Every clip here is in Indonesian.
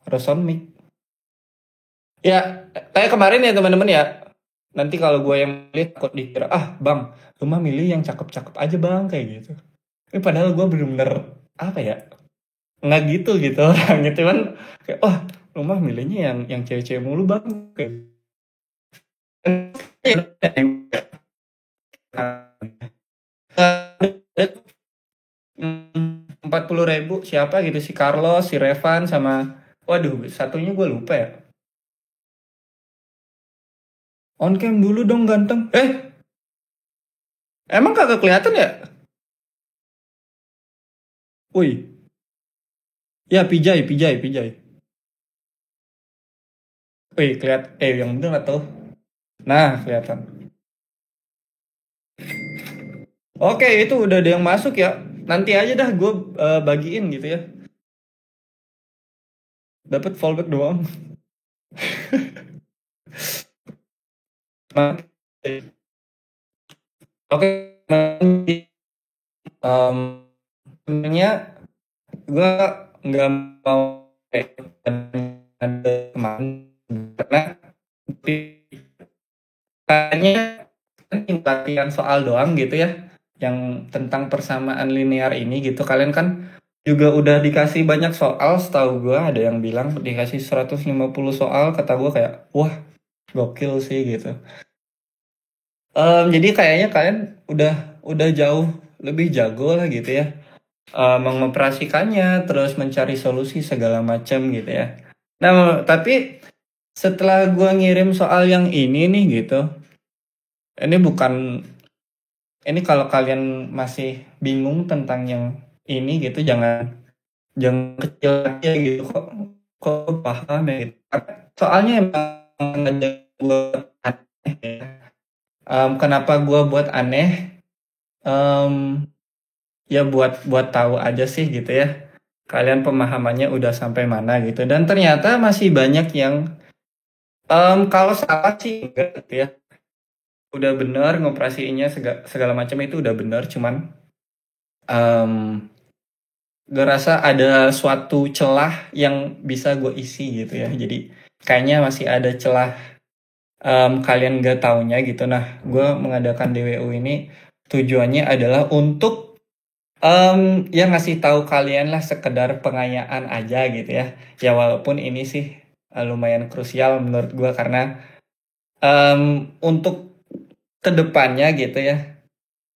harus sound mic. Ya, kayak kemarin ya teman-teman ya. Nanti kalau gue yang lihat kok dikira, ah bang, rumah milih yang cakep-cakep aja bang kayak gitu. Padahal gue bener-bener apa ya, nggak gitu orang gitu kan, kayak oh rumah milihnya yang cewek-cewek mulu bang kayak 40.000 siapa gitu, si Carlos, si Revan sama waduh satunya gue lupa ya. On cam dulu dong ganteng. Emang kagak kelihatan ya? Wih, ya Pijay. Wih, yang bener atau? Nah, kelihatan. Oke, itu udah ada yang masuk ya. Nanti aja dah gue bagiin gitu ya. Dapat fallback doang. Oke, sebenarnya gue nggak mau ada kemarin karena kayaknya latihan soal doang gitu ya, yang tentang persamaan linear ini gitu. Kalian kan juga udah dikasih banyak soal, setahu gue ada yang bilang dikasih 150 soal, kata gue kayak wah gokil sih gitu. Jadi kayaknya kalian udah jauh lebih jago lah gitu ya, mengoperasikannya terus mencari solusi segala macam gitu ya. Nah tapi setelah gue ngirim soal yang ini nih gitu, ini bukan, ini kalau kalian masih bingung tentang yang ini gitu, jangan kecil aja gitu, kok paham ya gitu. Soalnya emang ada buat aneh ya. Kenapa gue buat aneh? Ya buat tahu aja sih gitu ya. Kalian pemahamannya udah sampai mana gitu. Dan ternyata masih banyak yang kalau salah sih enggak gitu ya. Udah bener ngoperasiinnya segala macam itu udah bener, cuman um, gue rasa ada suatu celah yang bisa gue isi gitu ya. Jadi kayaknya masih ada celah, kalian gak taunya gitu. Nah, gue mengadakan DWU ini tujuannya adalah untuk ya ngasih tahu kalian lah, sekedar pengayaan aja gitu ya. Ya walaupun ini sih lumayan krusial menurut gue karena untuk kedepannya gitu ya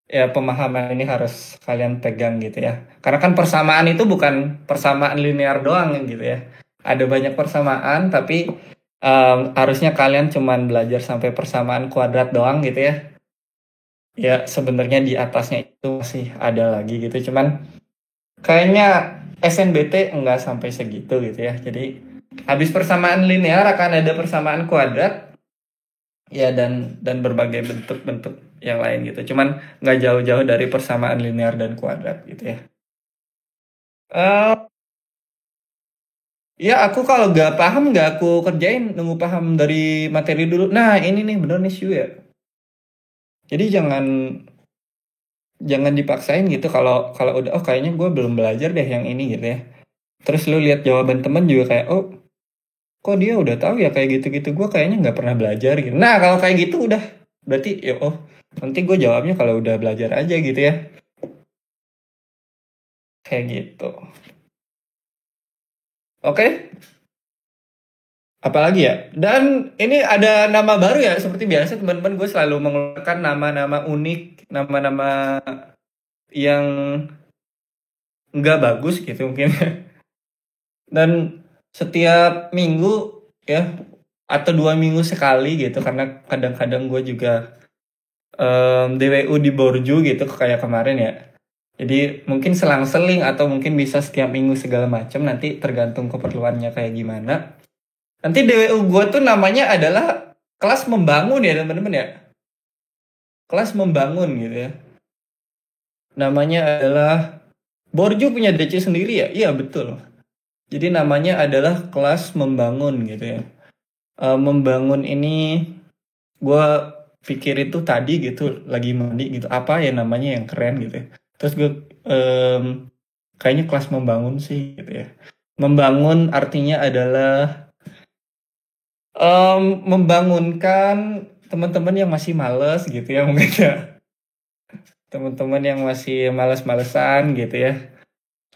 pemahaman ini harus kalian pegang gitu ya. Karena kan persamaan itu bukan persamaan linear doang gitu ya. Ada banyak persamaan tapi harusnya kalian cuman belajar sampai persamaan kuadrat doang gitu ya. Ya sebenarnya di atasnya itu masih ada lagi gitu. Cuman kayaknya SNBT enggak sampai segitu gitu ya. Jadi habis persamaan linear akan ada persamaan kuadrat ya, dan berbagai bentuk-bentuk yang lain gitu. Cuman nggak jauh-jauh dari persamaan linear dan kuadrat gitu ya. Eh ya aku kalau nggak paham nggak aku kerjain, nunggu paham dari materi dulu. Nah ini nih bener nih Shu ya. Jadi jangan jangan dipaksain gitu, kalau kalau udah oh kayaknya gue belum belajar deh yang ini gitu ya. Terus lu lihat jawaban temen juga kayak oh kok dia udah tahu ya kayak gitu-gitu, gue kayaknya nggak pernah belajar gitu. Nah kalau kayak gitu udah berarti ya oh nanti gue jawabnya kalau udah belajar aja gitu ya, kayak gitu. Oke, apalagi ya, dan ini ada nama baru ya, seperti biasa teman-teman gue selalu mengeluarkan nama-nama unik, nama-nama yang nggak bagus gitu mungkin. Dan setiap minggu ya atau 2 minggu sekali gitu, karena kadang-kadang gue juga DWU di Borju gitu kayak kemarin ya. Jadi mungkin selang-seling atau mungkin bisa setiap minggu segala macam, nanti tergantung keperluannya kayak gimana. Nanti DWU gue tuh namanya adalah kelas membangun ya teman-teman ya. Kelas membangun gitu ya. Namanya adalah Borju punya DC sendiri ya? Iya betul. Jadi namanya adalah kelas membangun gitu ya. Membangun ini gue pikir itu tadi gitu lagi mandi gitu, apa ya namanya yang keren gitu ya. Terus gue kayaknya kelas membangun sih gitu ya. Membangun artinya adalah membangunkan teman-teman yang masih males gitu ya mungkin ya. Teman-teman yang masih males-malesan gitu ya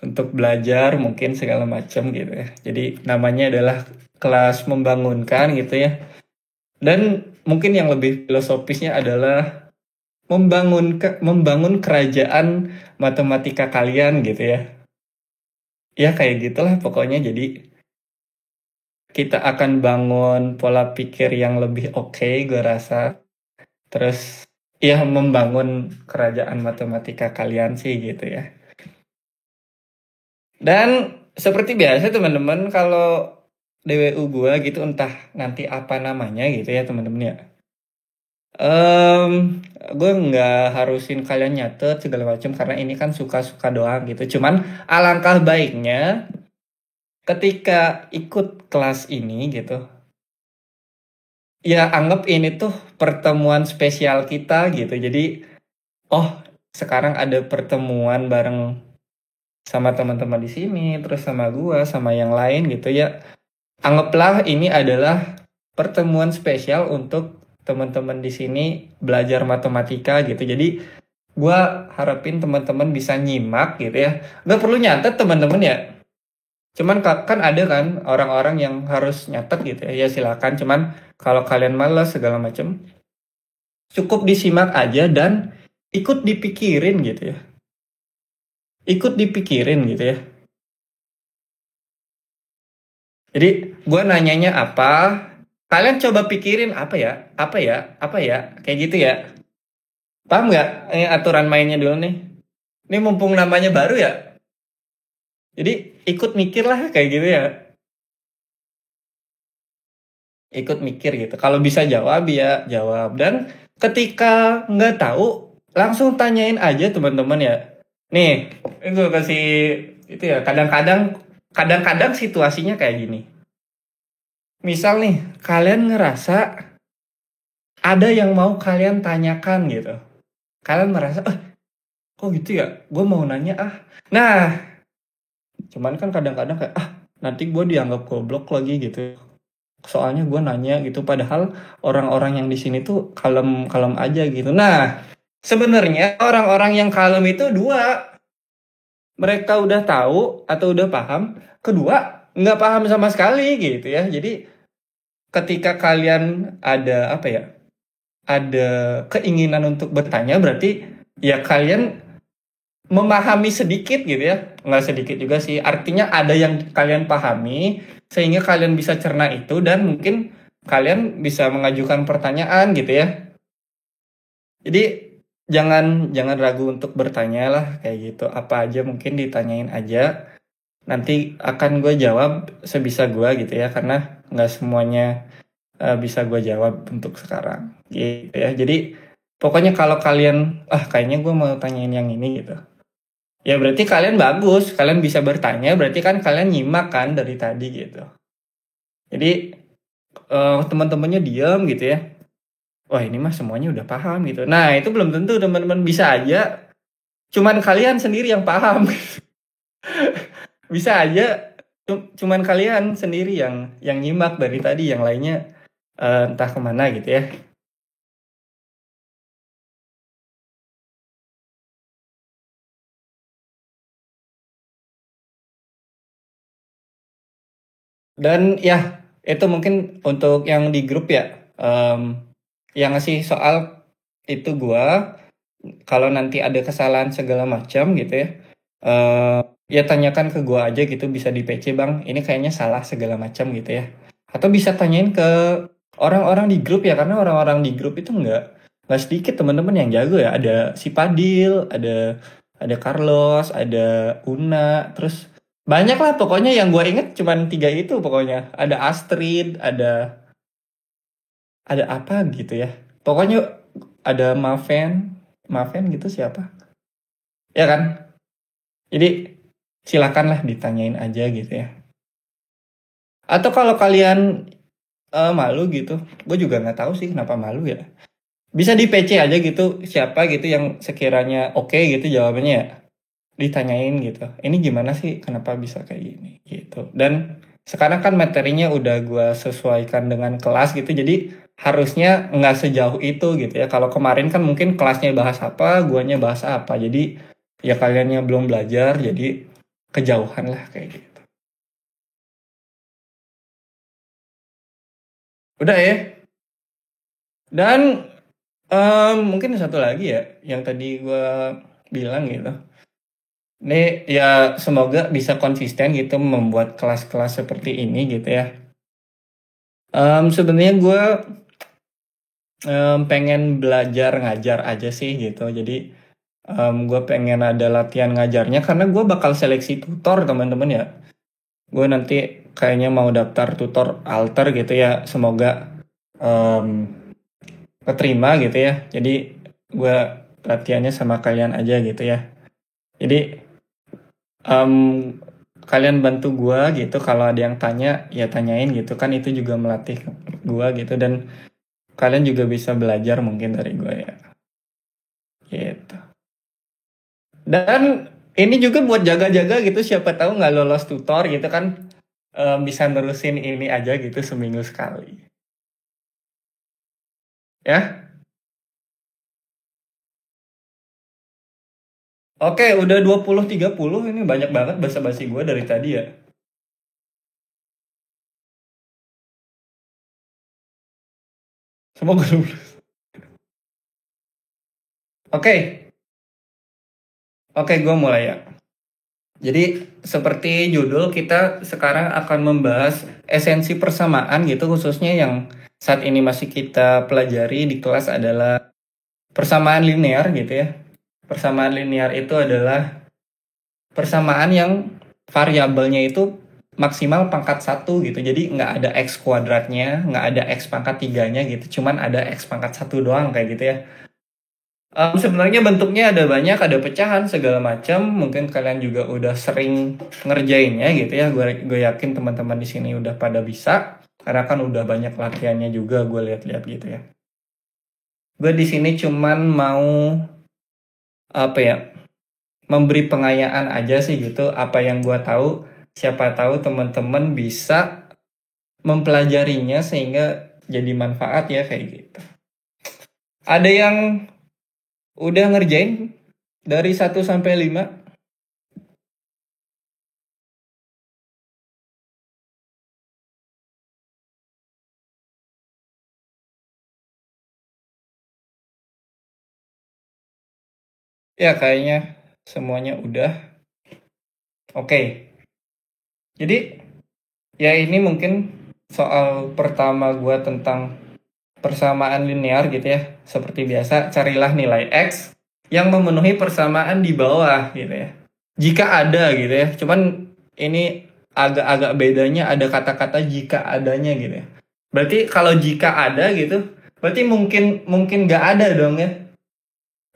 untuk belajar mungkin segala macam gitu ya. Jadi namanya adalah kelas membangunkan gitu ya. Dan mungkin yang lebih filosofisnya adalah membangun kerajaan matematika kalian gitu ya. Ya kayak gitulah pokoknya. Jadi kita akan bangun pola pikir yang lebih oke, gue rasa. Terus ya membangun kerajaan matematika kalian sih gitu ya. Dan seperti biasa teman-teman kalau DWU gua gitu entah nanti apa namanya gitu ya teman-teman ya. Em, gue nggak harusin kalian nyatet segala macam karena ini kan suka-suka doang gitu. Cuman alangkah baiknya ketika ikut kelas ini gitu, ya anggap ini tuh pertemuan spesial kita gitu. Jadi, oh sekarang ada pertemuan bareng sama teman-teman di sini, terus sama gua, sama yang lain gitu ya. Anggaplah ini adalah pertemuan spesial untuk teman-teman di sini belajar matematika gitu. Jadi gua harapin teman-teman bisa nyimak gitu ya. Gak perlu nyatet teman-teman ya. Cuman kan ada kan orang-orang yang harus nyatet gitu ya. Ya silakan. Cuman kalau kalian malas segala macam, cukup disimak aja dan ikut dipikirin gitu ya. Ikut dipikirin gitu ya. Jadi gue nanyanya apa, kalian coba pikirin apa ya, apa ya, apa ya, kayak gitu ya. Paham nggak? Ini aturan mainnya dulu nih. Ini mumpung namanya baru ya. Jadi ikut mikir lah kayak gitu ya. Ikut mikir gitu. Kalau bisa jawab ya jawab. Dan ketika nggak tahu, langsung tanyain aja teman-teman ya. Nih, itu kasih itu ya. Kadang-kadang situasinya kayak gini. Misal nih, kalian ngerasa ada yang mau kalian tanyakan gitu. Kalian merasa, kok gitu ya? Gue mau nanya ah. Nah, cuman kan kadang-kadang kayak, nanti gue dianggap goblok lagi gitu. Soalnya gue nanya gitu, padahal orang-orang yang di sini tuh kalem-kalem aja gitu. Nah, sebenarnya orang-orang yang kalem itu dua. Mereka udah tahu atau udah paham. Kedua, nggak paham sama sekali gitu ya. Jadi ketika kalian ada apa ya? Ada keinginan untuk bertanya berarti ya kalian memahami sedikit gitu ya, nggak sedikit juga sih, artinya ada yang kalian pahami sehingga kalian bisa cerna itu dan mungkin kalian bisa mengajukan pertanyaan gitu ya. Jadi jangan jangan ragu untuk bertanya lah kayak gitu, apa aja mungkin ditanyain aja, nanti akan gue jawab sebisa gue gitu ya, karena nggak semuanya bisa gue jawab untuk sekarang gitu ya. Jadi pokoknya kalau kalian kayaknya gue mau tanyain yang ini gitu, ya berarti kalian bagus, kalian bisa bertanya, berarti kan kalian nyimak kan dari tadi gitu. Jadi teman-temannya diam gitu ya. Wah ini mah semuanya udah paham gitu. Nah itu belum tentu teman-teman, bisa aja cuman kalian sendiri yang paham. Bisa aja cuman kalian sendiri yang nyimak dari tadi, yang lainnya entah kemana gitu ya. Dan ya itu mungkin untuk yang di grup ya, yang ngasih soal itu gua. Kalau nanti ada kesalahan segala macam gitu ya, ya tanyakan ke gua aja gitu, bisa di PC bang, ini kayaknya salah segala macam gitu ya. Atau bisa tanyain ke orang-orang di grup ya, karena orang-orang di grup itu nggak sedikit teman-teman yang jago ya. Ada si Padil, ada Carlos, ada Una, terus banyak lah pokoknya. Yang gua inget cuman tiga itu pokoknya. Ada Astrid, ada apa gitu ya. Pokoknya ada Maven gitu siapa? Ya kan? Jadi silakanlah ditanyain aja gitu ya. Atau kalau kalian malu gitu, gue juga nggak tahu sih kenapa malu ya. Bisa di PC aja gitu siapa gitu yang sekiranya oke gitu jawabannya ya. ditanyain gitu, ini gimana sih, kenapa bisa kayak gini gitu. Dan sekarang kan materinya udah gua sesuaikan dengan kelas gitu, jadi harusnya nggak sejauh itu gitu ya. Kalau kemarin kan mungkin kelasnya bahas apa, guanya bahas apa, jadi ya kaliannya belum belajar, jadi kejauhan lah kayak gitu. Udah ya. Dan mungkin satu lagi ya yang tadi gua bilang gitu. Ini ya semoga bisa konsisten gitu membuat kelas-kelas seperti ini gitu ya. Sebenarnya gue pengen belajar ngajar aja sih gitu. Jadi gue pengen ada latihan ngajarnya karena gue bakal seleksi tutor teman-teman ya. Gue nanti kayaknya mau daftar tutor alter gitu ya. Semoga em, keterima gitu ya. Jadi gue latihannya sama kalian aja gitu ya. Jadi em, kalian bantu gue gitu, kalau ada yang tanya ya tanyain gitu kan, itu juga melatih gue gitu, dan kalian juga bisa belajar mungkin dari gue ya gitu. Dan ini juga buat jaga-jaga gitu, siapa tahu nggak lolos tutor gitu kan, bisa nerusin ini aja gitu seminggu sekali ya. Oke, udah 20.30, ini banyak banget basa-basi gue dari tadi ya. Semoga lulus. Oke, oke, gue mulai ya. Jadi seperti judul, kita sekarang akan membahas esensi persamaan gitu, khususnya yang saat ini masih kita pelajari di kelas adalah persamaan linear gitu ya. Persamaan linear itu adalah persamaan yang variabelnya itu maksimal pangkat 1 gitu. Jadi nggak ada X kuadratnya, nggak ada X pangkat 3-nya gitu. Cuman ada X pangkat 1 doang kayak gitu ya. Sebenarnya bentuknya ada banyak, ada pecahan segala macam. Mungkin kalian juga udah sering ngerjainnya gitu ya. Gue yakin teman-teman di sini udah pada bisa, karena kan udah banyak latihannya juga, gue lihat-lihat gitu ya. Gue di sini cuman mau apa ya, memberi pengayaan aja sih gitu, apa yang gue tahu. Siapa tahu teman-teman bisa mempelajarinya sehingga jadi manfaat ya kayak gitu. Ada yang udah ngerjain dari 1 sampai 5? Ya kayaknya semuanya udah. Oke. Jadi ya ini mungkin soal pertama gue tentang persamaan linear gitu ya. Seperti biasa, carilah nilai X yang memenuhi persamaan di bawah gitu ya. Jika ada gitu ya. Cuman ini agak-agak bedanya, ada kata-kata jika adanya gitu ya. Berarti kalau jika ada gitu, berarti mungkin mungkin nggak ada dong ya.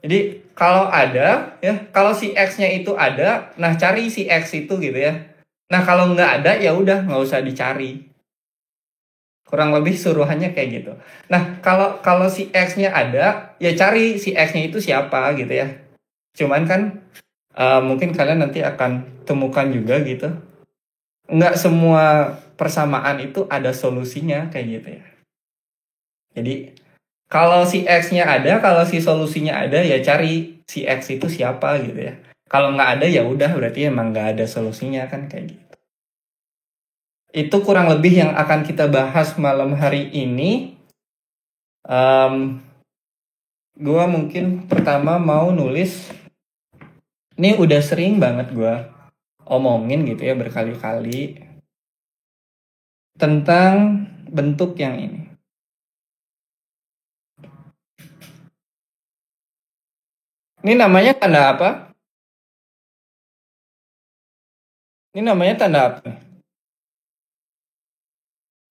Jadi kalau ada ya, kalau si X-nya itu ada, nah cari si X itu gitu ya. Nah kalau nggak ada ya udah nggak usah dicari. Kurang lebih suruhannya kayak gitu. Nah kalau kalau si X-nya ada, ya cari si X-nya itu siapa gitu ya. Cuman kan mungkin kalian nanti akan temukan juga gitu. Nggak semua persamaan itu ada solusinya kayak gitu ya. Jadi kalau si X-nya ada, kalau si solusinya ada, ya cari si X itu siapa gitu ya. Kalau nggak ada ya udah, berarti emang nggak ada solusinya kan kayak gitu. Itu kurang lebih yang akan kita bahas malam hari ini. Gue mungkin pertama mau nulis. Ini udah sering banget gue omongin gitu ya berkali-kali tentang bentuk yang ini. Ini namanya tanda apa? Ini namanya tanda apa?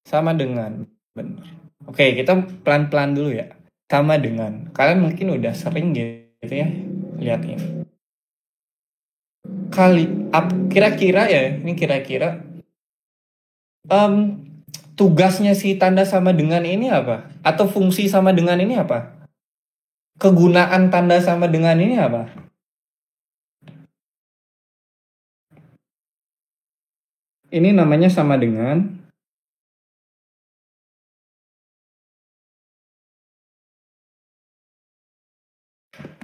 Sama dengan. Benar. Oke, kita pelan-pelan dulu ya. Sama dengan. Kalian mungkin udah sering gitu ya lihat ini. Kira-kira ya, ini kira-kira tugasnya si tanda sama dengan ini apa? Atau fungsi sama dengan ini apa? Kegunaan tanda sama dengan ini apa? Ini namanya sama dengan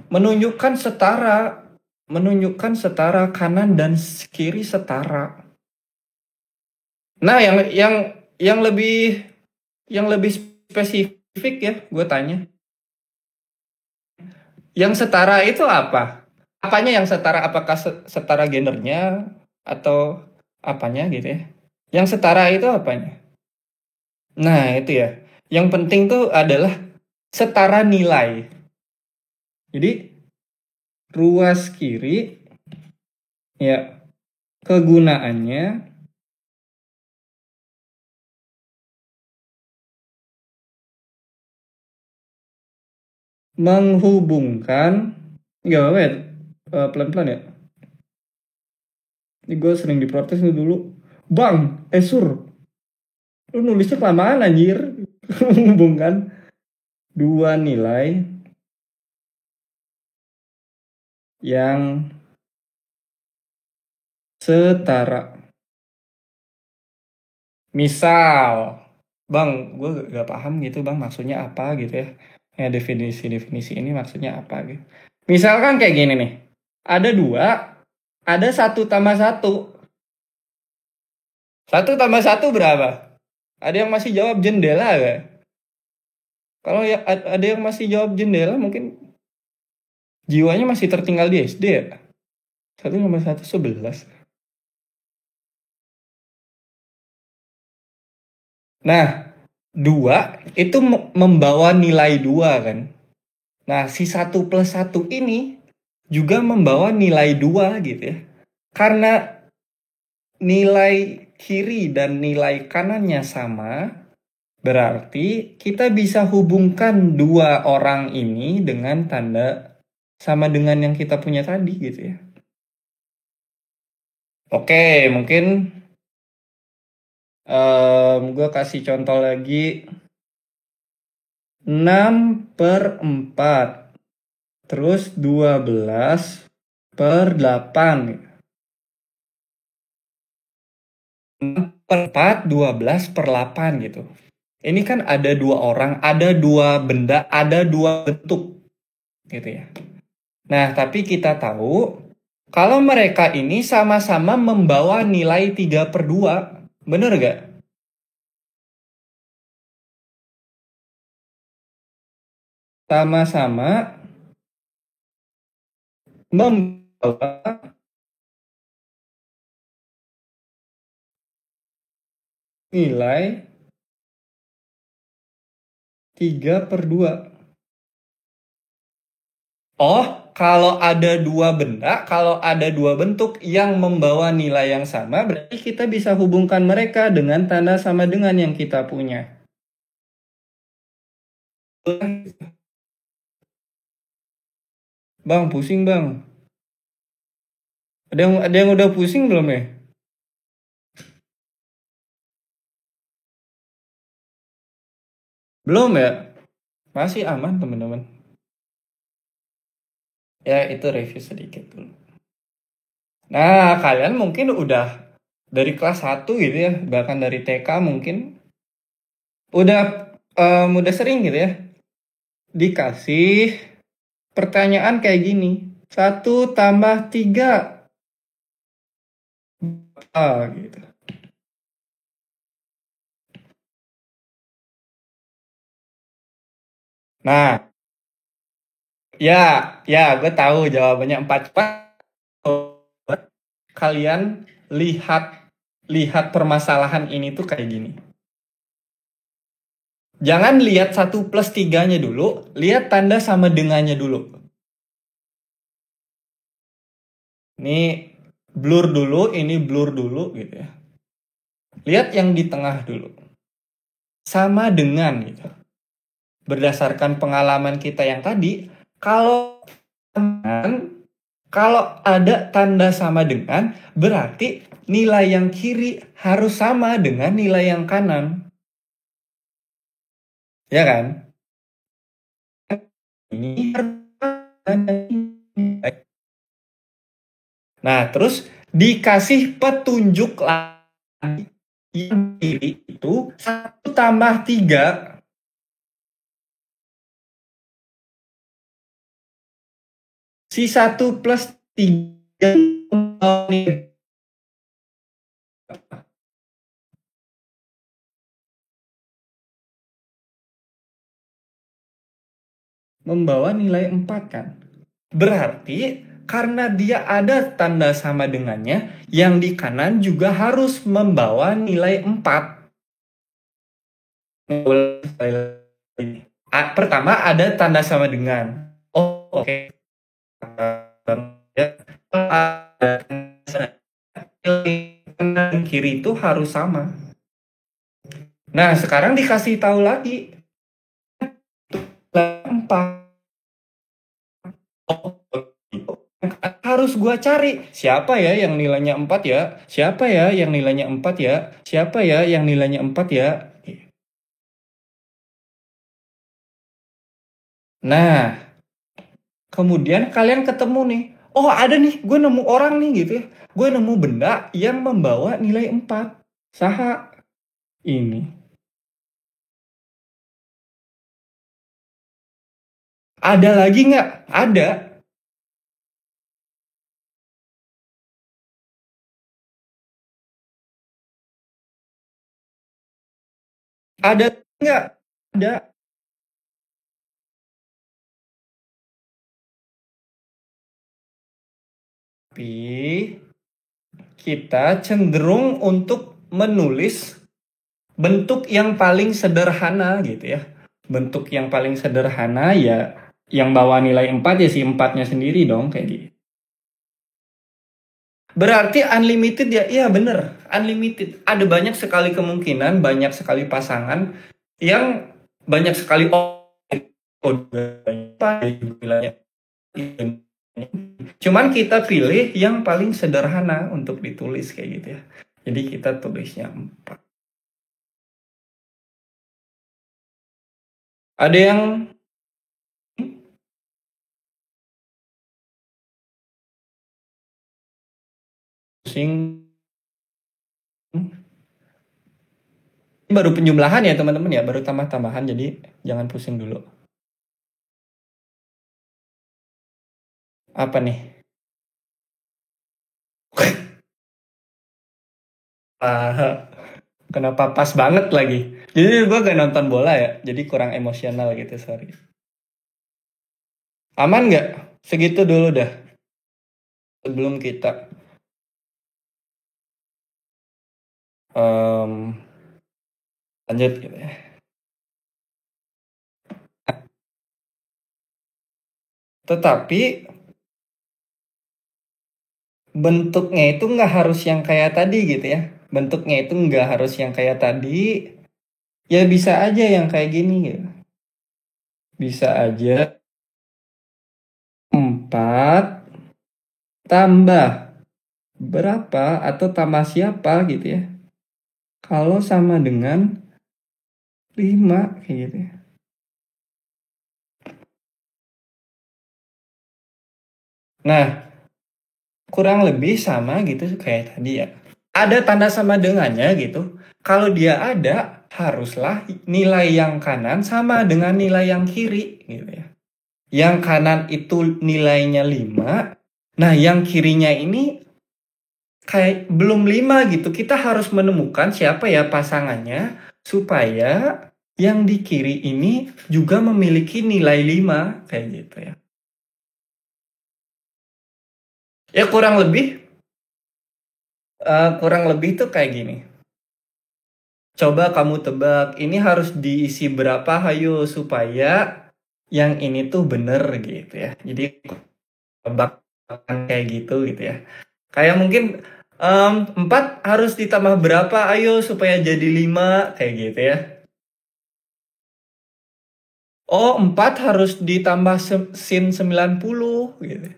menunjukkan setara kanan dan kiri setara. Nah, yang lebih spesifik ya, gue tanya. Yang setara itu apa? Apanya yang setara? Apakah setara gendernya atau apanya gitu ya? Yang setara itu apanya? Nah, itu ya. Yang penting tuh adalah setara nilai. Jadi, ruas kiri ya kegunaannya menghubungkan, nggak apa ya, pelan-pelan ya. Ini gue sering diprotes nih dulu. Bang, Sur, lu nulisnya kelamaan anjir. Menghubungkan dua nilai yang setara. Misal, bang, gue gak paham gitu bang, maksudnya apa gitu ya. Ya definisi-definisi ini maksudnya apa gitu. Misalkan kayak gini nih, ada dua, ada satu tambah satu. Satu tambah satu berapa? Ada yang masih jawab jendela gak? Kalau ya ada yang masih jawab jendela mungkin jiwanya masih tertinggal di SD ya. Satu tambah satu 11. Nah, dua itu membawa nilai dua kan. Nah, si satu plus satu ini juga membawa nilai dua gitu ya. Karena nilai kiri dan nilai kanannya sama, berarti kita bisa hubungkan dua orang ini dengan tanda sama dengan yang kita punya tadi gitu ya. Oke, mungkin gue kasih contoh lagi. 6/4 terus 12/8. 6/4 12/8 gitu. Ini kan ada dua orang, ada dua benda, ada dua bentuk gitu ya. Nah, tapi kita tahu kalau mereka ini sama-sama membawa nilai 3/2. Bener gak? Sama-sama membawa nilai 3/2. Oh, kalau ada dua benda, kalau ada dua bentuk yang membawa nilai yang sama, berarti kita bisa hubungkan mereka dengan tanda sama dengan yang kita punya. Bang, pusing bang. Ada yang udah pusing belum ya? Belum ya? Masih aman teman-teman. Ya, itu review sedikit dulu. Nah, kalian mungkin udah dari kelas 1 gitu ya, bahkan dari TK mungkin udah udah sering gitu ya dikasih pertanyaan kayak gini. 1 tambah 3 gitu. Nah, ya, gue tahu jawabannya 4. Kalian lihat permasalahan ini tuh kayak gini. Jangan lihat 1+3-nya dulu, lihat tanda sama dengannya dulu. Ini blur dulu, ini blur dulu gitu ya. Lihat yang di tengah dulu. Sama dengan gitu. Berdasarkan pengalaman kita yang tadi, kalau ada tanda sama dengan, berarti nilai yang kiri harus sama dengan nilai yang kanan. Ya kan? Ini nah, terus dikasih petunjuk yang kiri itu 1 tambah 3. Si 1 plus 3 membawa nilai 4 kan. Berarti karena dia ada tanda sama dengannya, yang di kanan juga harus membawa nilai 4. Pertama ada tanda sama dengan. Oh, oke. Kanan kiri itu harus sama. Nah, sekarang dikasih tahu lagi 4. Harus gua cari siapa ya yang nilainya 4 ya, siapa ya yang nilainya 4 ya, siapa ya yang nilainya 4 ya. Nah, kemudian kalian ketemu nih, oh ada nih, gue nemu orang nih gitu ya, gue nemu benda yang membawa nilai 4. Saha ini? Ada lagi nggak? Ada. Ada nggak? Ada. Tapi kita cenderung untuk menulis bentuk yang paling sederhana gitu ya. Bentuk yang paling sederhana ya yang bawa nilai 4 ya si 4-nya sendiri dong kayak gitu. Berarti unlimited ya? Iya bener, unlimited. Ada banyak sekali kemungkinan, banyak sekali pasangan yang banyak sekali cuman kita pilih yang paling sederhana untuk ditulis kayak gitu ya. Jadi kita tulisnya 4. Ada yang pusing, baru penjumlahan ya teman-teman ya, baru tambah-tambahan, jadi jangan pusing dulu. Apa nih? Kenapa pas banget lagi? Jadi gue gak nonton bola ya, jadi kurang emosional gitu, sorry. Aman nggak? Segitu dulu dah, sebelum kita lanjut gitu ya. Tetapi bentuknya itu nggak harus yang kayak tadi gitu ya. Bentuknya itu nggak harus yang kayak tadi. Ya bisa aja yang kayak gini gitu. Bisa aja 4 tambah berapa atau tambah siapa gitu ya. Kalau sama dengan 5 kayak gitu ya. Nah, kurang lebih sama gitu kayak tadi ya. Ada tanda sama dengannya gitu. Kalau dia ada, haruslah nilai yang kanan sama dengan nilai yang kiri gitu ya. Yang kanan itu nilainya 5. Nah, yang kirinya ini kayak belum 5 gitu. Kita harus menemukan siapa ya pasangannya supaya yang di kiri ini juga memiliki nilai 5 kayak gitu ya. Ya kurang lebih tuh kayak gini. Coba kamu tebak, ini harus diisi berapa hayo supaya yang ini tuh bener gitu ya. Jadi tebak kayak gitu ya. Kayak mungkin 4 harus ditambah berapa ayo supaya jadi 5 kayak gitu ya. Oh 4 harus ditambah sin 90 gitu.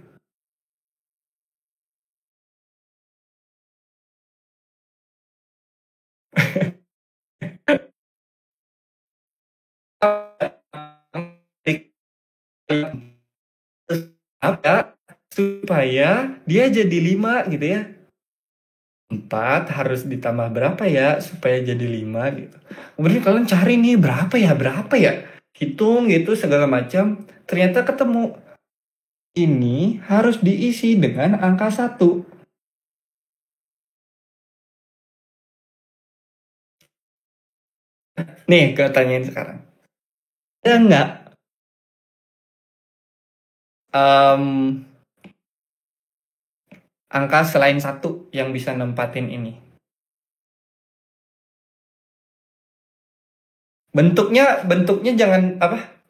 Apa supaya dia jadi 5 gitu ya. 4 harus ditambah berapa ya supaya jadi 5 gitu. Kemudian kalian cari nih berapa ya. Hitung gitu segala macam. Ternyata ketemu. Ini harus diisi dengan angka 1. Nih, gue tanyain sekarang. Ada nggak em, angka selain 1 yang bisa nempatin ini? Bentuknya jangan apa?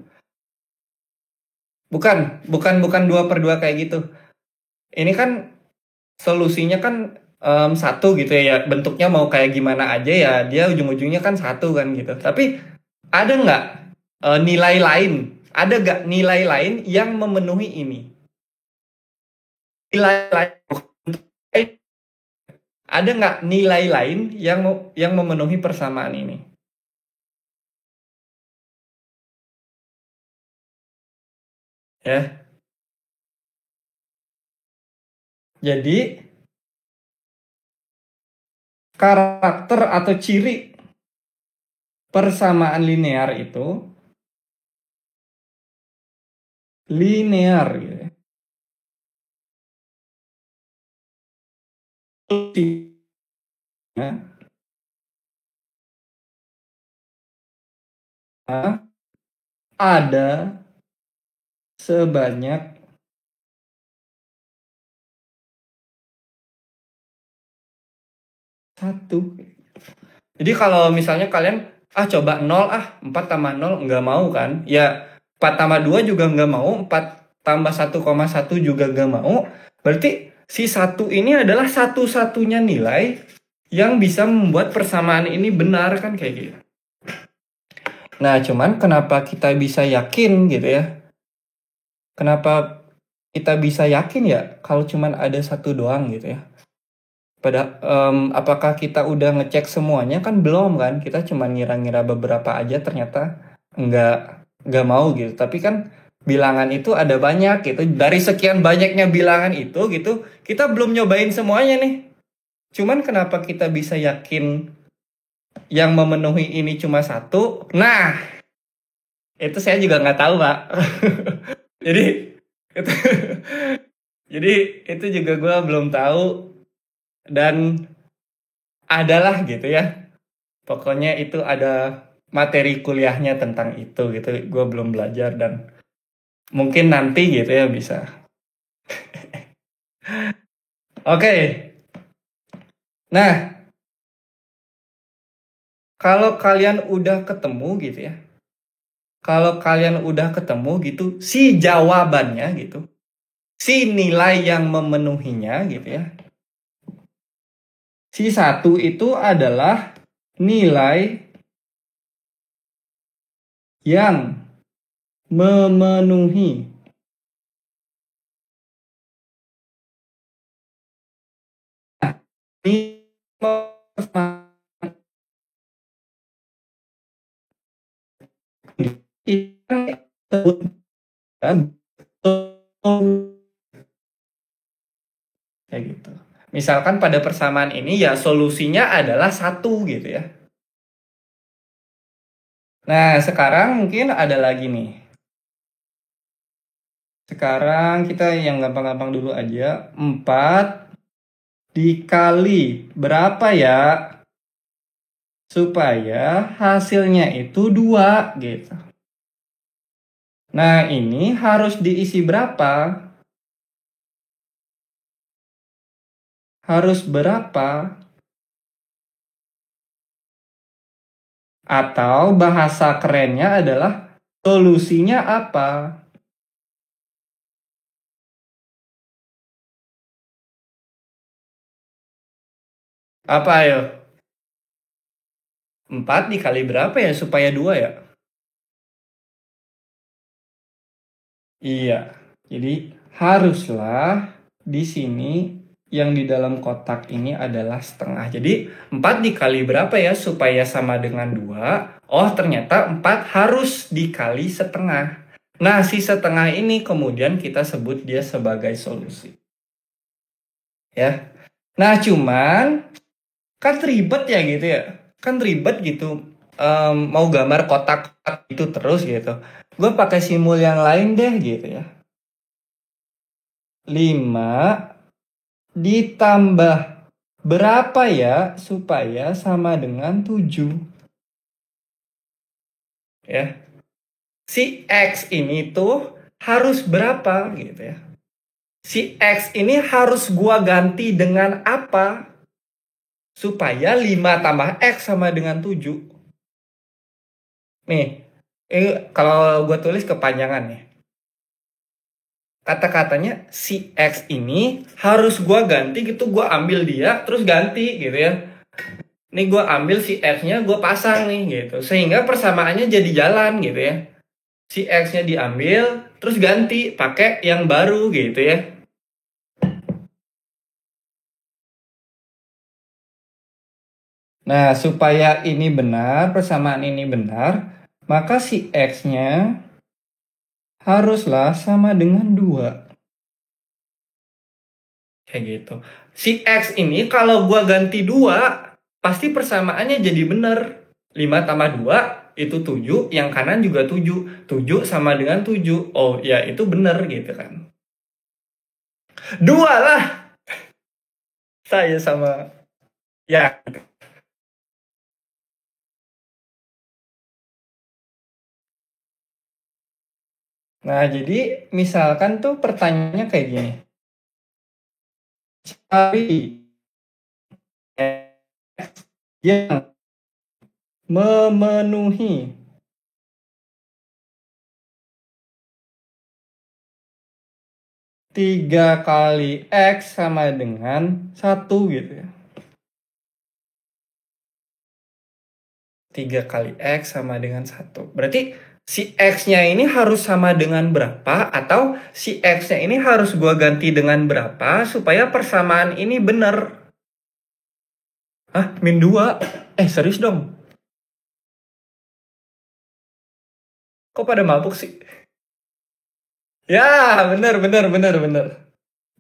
Bukan 2/2 kayak gitu. Ini kan solusinya kan 1 gitu ya. Bentuknya mau kayak gimana aja ya, dia ujung-ujungnya kan 1 kan gitu. Tapi ada nggak nilai lain? Ada nggak nilai lain yang memenuhi ini? Nilai lain, ada nggak nilai lain yang memenuhi persamaan ini? Ya, jadi karakter atau ciri persamaan linear itu linear gitu ya. Solusinya ada sebanyak satu. Jadi kalau misalnya kalian coba 0 4 tambah 0 nggak mau kan? Ya 4 tambah 2 juga nggak mau, 4 tambah 1,1 juga nggak mau. Berarti si 1 ini adalah satu-satunya nilai yang bisa membuat persamaan ini benar kan kayak gitu. Nah, cuman kenapa kita bisa yakin gitu ya? Kenapa kita bisa yakin ya kalau cuman ada satu doang gitu ya? Apakah kita udah ngecek semuanya kan belum kan? Kita cuma ngira-ngira beberapa aja ternyata nggak nggak mau gitu. Tapi kan bilangan itu ada banyak gitu. Dari sekian banyaknya bilangan itu gitu, kita belum nyobain semuanya nih. Cuman kenapa kita bisa yakin yang memenuhi ini cuma satu? Nah, itu saya juga nggak tahu, Pak. Jadi itu jadi itu juga gue belum tahu dan adalah gitu ya. Pokoknya itu ada materi kuliahnya tentang itu gitu. Gue belum belajar dan mungkin nanti gitu ya bisa. Oke. Nah, kalau kalian udah ketemu gitu ya. Kalau kalian udah ketemu gitu, si jawabannya gitu. Si nilai yang memenuhinya gitu ya. Si 1 itu adalah nilai yang memenuhi kayak gitu. Misalkan pada persamaan ini ya solusinya adalah 1 gitu ya. Nah, sekarang mungkin ada lagi nih. Sekarang kita yang gampang-gampang dulu aja. 4 dikali berapa ya? Supaya hasilnya itu 2 gitu. Nah, ini harus diisi berapa? Harus berapa? Atau bahasa kerennya adalah solusinya apa? Apa ayo? 4 dikali berapa ya supaya 2 ya? Iya. Jadi haruslah di sini yang di dalam kotak ini adalah setengah. Jadi 4 dikali berapa ya supaya sama dengan 2? Oh, ternyata 4 harus dikali setengah. Nah, si setengah ini kemudian kita sebut dia sebagai solusi. Ya. Nah, cuman kan ribet ya gitu ya. Kan ribet gitu. Mau gambar kotak-kotak itu terus gitu. Gue pakai simbol yang lain deh gitu ya. 5 ditambah berapa ya supaya sama dengan 7 ya. Si X ini tuh harus berapa gitu ya. Si X ini harus gua ganti dengan apa supaya 5 tambah X sama dengan 7. Nih, kalau gua tulis kepanjangan nih. Kata-katanya si X ini harus gua ganti gitu, gua ambil dia terus ganti gitu ya. Nih gue ambil si X-nya gue pasang nih gitu. Sehingga persamaannya jadi jalan gitu ya. Si X-nya diambil terus ganti pakai yang baru gitu ya. Nah, supaya ini benar, persamaan ini benar, maka si X-nya haruslah sama dengan 2. Kayak gitu. Si X ini kalau gue ganti 2, pasti persamaannya jadi benar. 5 tambah 2 itu 7, yang kanan juga 7. 7 sama dengan 7. Oh, ya itu benar gitu kan. 2 lah. Saya sama ya. Nah, jadi misalkan tuh pertanyaannya kayak gini. Cari yang memenuhi 3 kali X sama dengan 1 gitu ya. 3 kali X sama dengan 1. Berarti si X-nya ini harus sama dengan berapa, atau si X-nya ini harus gua ganti dengan berapa supaya persamaan ini benar. Hah? Min 2? Serius dong? Kok pada mabuk sih? Ya, benar, benar, benar, benar.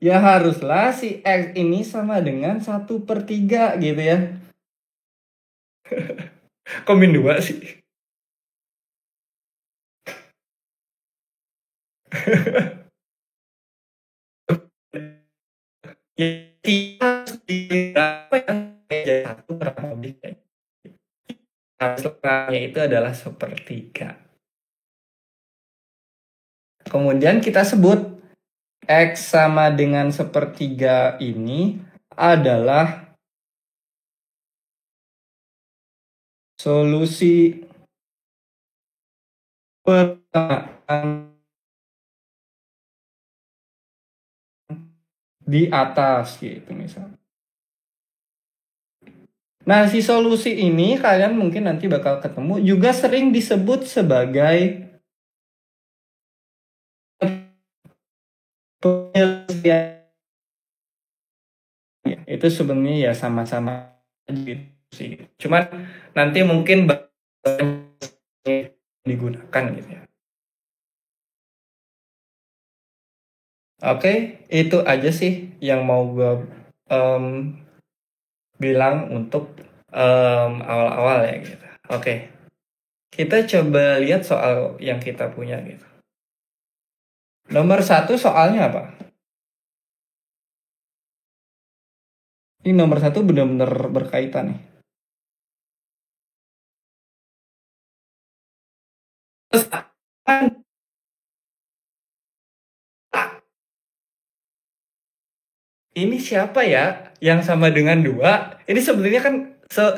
Ya haruslah si X ini sama dengan 1/3 gitu ya. Kok min 2 sih? Ya, harus berapa ya? Jadi 1 kurang lebih. Harusnya itu adalah 1/3. Kemudian kita sebut X sama dengan 1/3 ini adalah solusi persamaan di atas gitu misalnya. Nah, si solusi ini kalian mungkin nanti bakal ketemu juga sering disebut sebagai penyelesaian. Itu sebenarnya ya sama-sama gitu sih. Cuman nanti mungkin digunakan gitu ya. Oke, itu aja sih yang mau gue bilang untuk awal-awal ya gitu. Oke, kita coba lihat soal yang kita punya gitu. Nomor 1 soalnya apa? Ini nomor 1 benar-benar berkaitan nih. Terus ini siapa ya yang sama dengan 2? Ini sebenarnya kan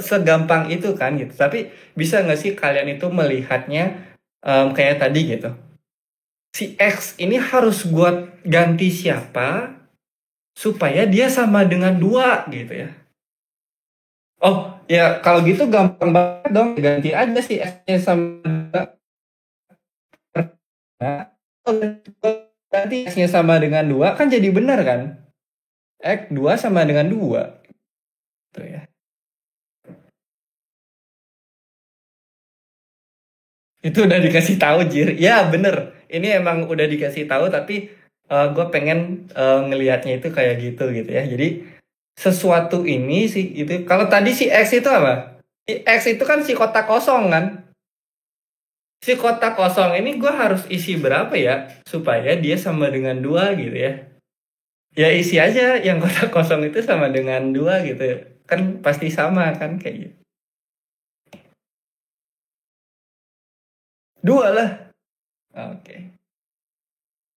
segampang itu kan gitu. Tapi bisa nggak sih kalian itu melihatnya kayak tadi gitu. Si X ini harus gue ganti siapa supaya dia sama dengan 2 gitu ya. Oh ya, kalau gitu gampang banget dong, ganti aja si X-nya sama 2. Nah, ganti X-nya sama dengan 2 kan jadi benar kan? X 2 sama dengan 2. Tuh ya. Itu udah dikasih tahu, Jir. Ya, bener. Ini emang udah dikasih tahu, tapi gue pengen ngelihatnya itu kayak gitu ya. Jadi sesuatu ini sih itu. Kalau tadi si X itu apa? Si X itu kan si kotak kosong kan. Si kotak kosong ini gue harus isi berapa ya supaya dia sama dengan 2 gitu ya. Ya isi aja yang kotak kosong itu sama dengan 2 gitu. Kan pasti sama kan kayak gitu. 2 lah. Oke.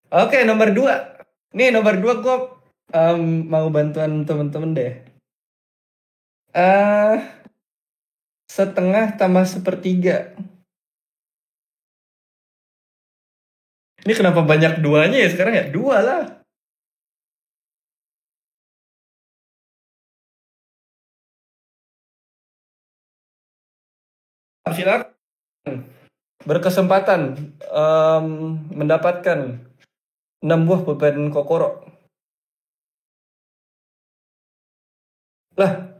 Oke, nomor 2. Nih nomor 2 gue mau bantuan temen-temen deh. eh Setengah tambah sepertiga. Ini kenapa banyak duanya ya sekarang ya? 2 lah. Silakan. Berkesempatan mendapatkan 6 buah pulpen kokoro. Lah,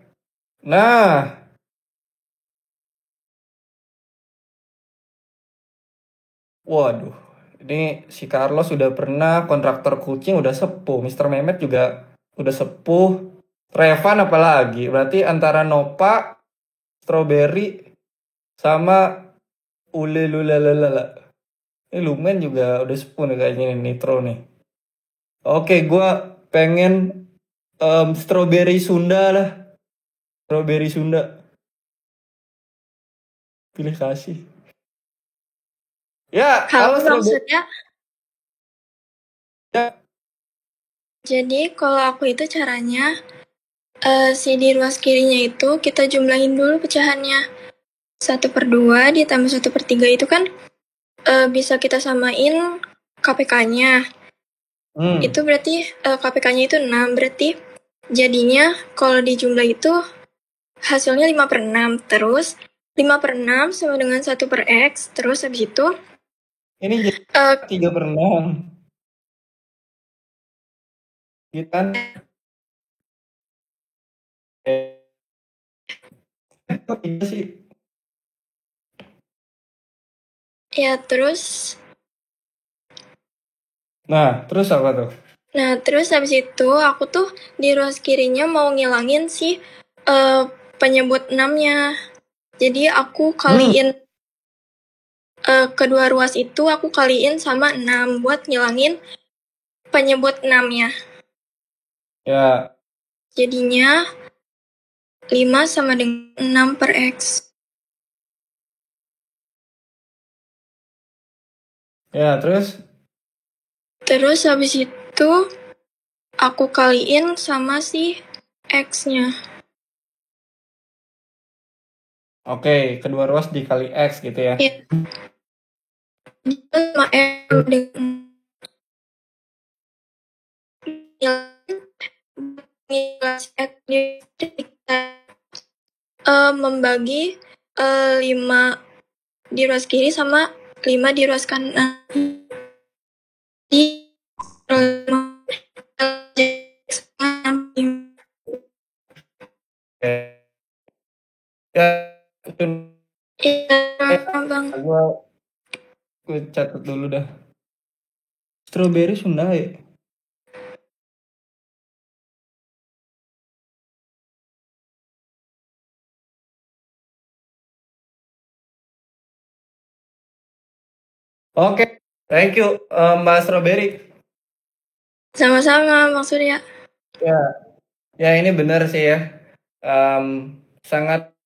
nah, waduh. Ini si Carlos sudah pernah, kontraktor kucing udah sepuh, Mister Mehmet juga udah sepuh. Revan apalagi? Berarti antara Nopa, Strawberry, sama Ulelulalala. Ini Lumen juga udah sepuh nih kayaknya nih, Nitro nih. Oke, gua pengen Strawberry Sunda lah. Strawberry Sunda. Pilih kasih. Ya, Halo halo Strawberry. maksudnya, Ya. jadi kalau aku itu caranya, si di ruas kirinya itu kita jumlahin dulu pecahannya. 1/2 ditambah 1/3 itu kan bisa kita samain KPK-nya. Itu berarti KPK-nya itu 6, berarti jadinya kalau dijumlah itu hasilnya 5/6. Terus 5/6 sama dengan 1/X, terus habis itu Ini jadi 3/6. Gitu kan? Kok iya sih? ya terus Nah, terus apa tuh? Nah, terus habis itu aku tuh di ruas kirinya mau ngilangin si penyebut 6-nya. Jadi aku kaliin kedua ruas itu aku kaliin sama 6 buat ngilangin penyebut 6-nya. Ya, Jadinya 5 sama dengan 6/X. ya terus? Terus habis itu aku kaliin sama si X-nya. Oke, kedua ruas dikali X gitu ya. Ya. Sama M dengan membagi 5 di ruas kiri sama 5 di ruas kanan. Di Ya, itu Bang. gue catat dulu dah. Strawberry Sunda ya? Oke, thank you Mbak Strawberry. Sama-sama, Bang Surya. Ya, ya ini benar sih ya. Sangat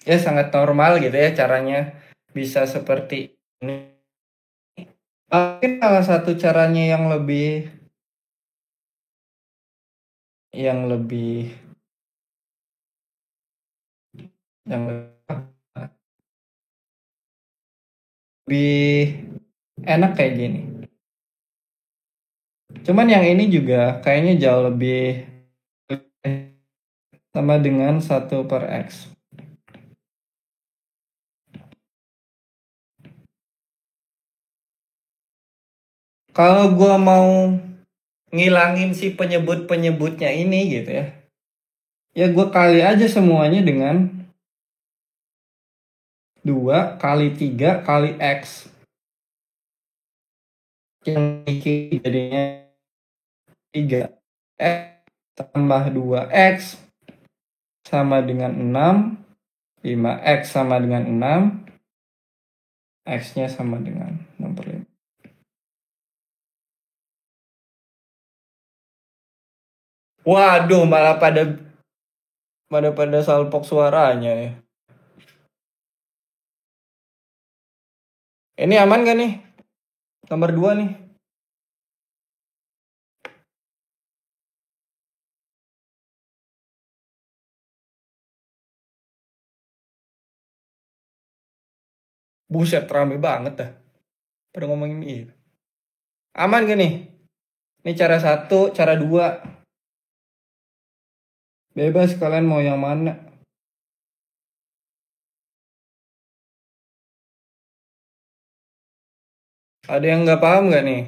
ya sangat normal gitu ya caranya bisa seperti ini. Mungkin salah satu caranya yang lebih yang lebih enak kayak gini. Cuman yang ini juga kayaknya jauh lebih sama dengan 1/X. Kalau gua mau ngilangin si penyebut-penyebutnya ini gitu ya. Ya gua kali aja semuanya dengan 2 kali 3 kali X. Yang jadinya 3. tambah 2x sama dengan 6, 5x sama dengan 6, x-nya sama dengan 6/5. Waduh, malah pada salpok suaranya ya. Ini aman gak nih? Nomor 2 nih. Buset, rame banget dah. Pada ngomongin ini. Aman gak nih? Ini cara 1, cara 2. Bebas kalian mau yang mana. Ada yang nggak paham nggak nih?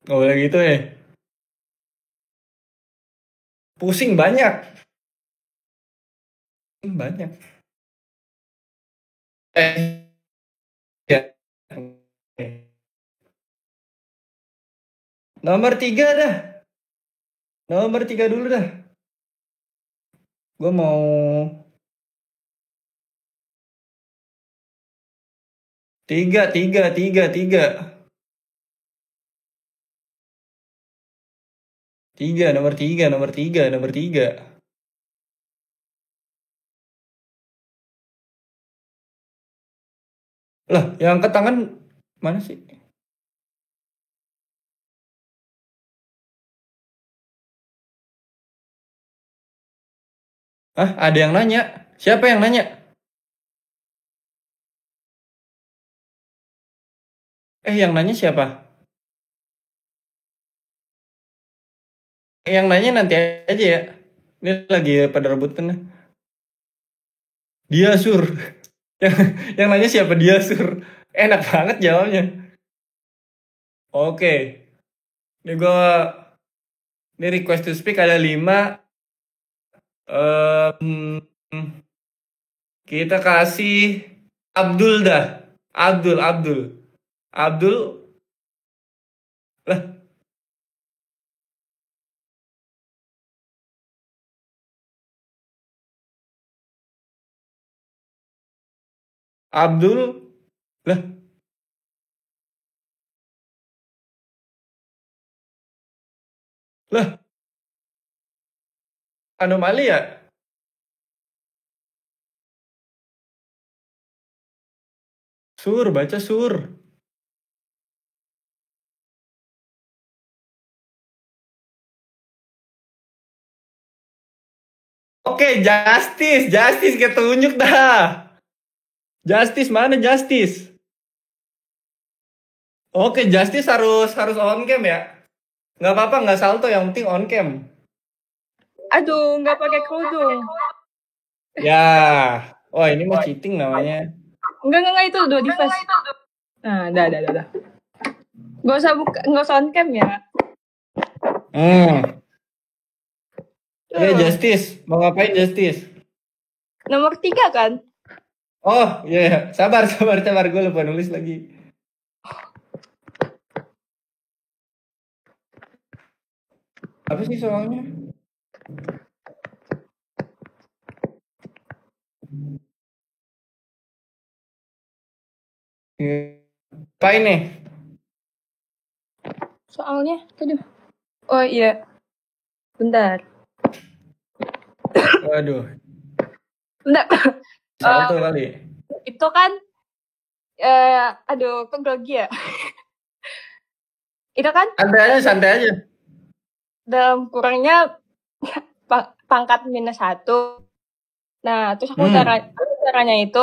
Nggak boleh gitu ya. Pusing banyak. Banyak. Ya. Nomor 3 dah. Nomor 3 dulu dah. Gue mau tiga. Nomor tiga. Lah, yang angkat tangan mana sih? Hah, ada yang nanya? Siapa yang nanya? Yang nanya siapa? Yang nanya nanti aja ya. Ini lagi pada rebutan. Dia sur. yang nanya siapa dia sur? Enak banget jawabnya. Oke. Ini request to speak ada 5. Kita kasih Abdul dah. Abdul. Lah, Abdul. Lah, anomali ya? Sur, baca sur. Oke, Justice ketunjuk dah. Justice mana Justice? Oke, Justice harus on cam ya. Nggak apa-apa, nggak salto, yang penting on cam. Aduh, nggak pakai kerudung. Ya, wah ini mah cheating namanya. Enggak itu udah di flash. Nah, dah. Nggak usah on cam ya. Oke, Justice, mau ngapain Justice? Nomor 3 kan? Oh iya, sabar, gue lupa nulis lagi. Apa sih soalnya? Apa ini? Soalnya tadi. Oh iya. Bentar. Waduh. Bentar. Salto kali. Itu kan aduh, kok grogi ya? Itu kan santai aja. dalam kurangnya pangkat -1. Nah, terus aku caranya itu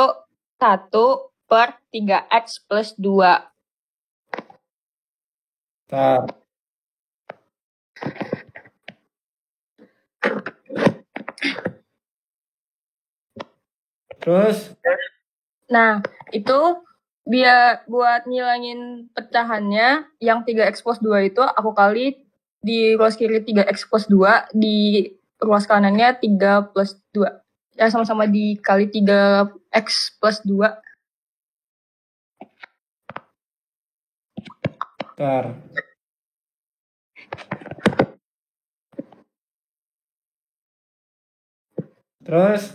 1/3x plus 2. Terus? Nah, itu biar buat ngilangin pecahannya, yang 3x plus 2 itu aku kali di ruas kiri 3x plus 2, di ruas kanannya 3 plus 2. Ya, sama-sama dikali 3x plus 2. Ntar. Terus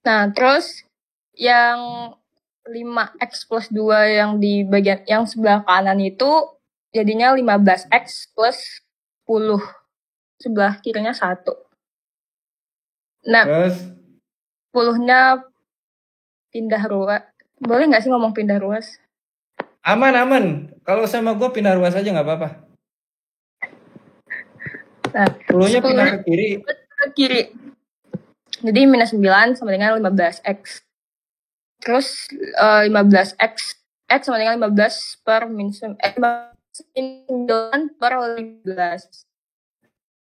Nah, terus yang 5x plus 2 yang di bagian yang sebelah kanan itu jadinya 15x plus 10. Sebelah kirinya 1. Nah, terus 10-nya pindah ruas. Boleh nggak sih ngomong pindah ruas? aman. Kalau sama gue pindah ruas aja nggak apa-apa. Nah, 10-nya pindah 10 ke kiri. ke kiri. Jadi minus 9 sama dengan 15x. Terus 15x sama dengan 15 per minus 9 per 15.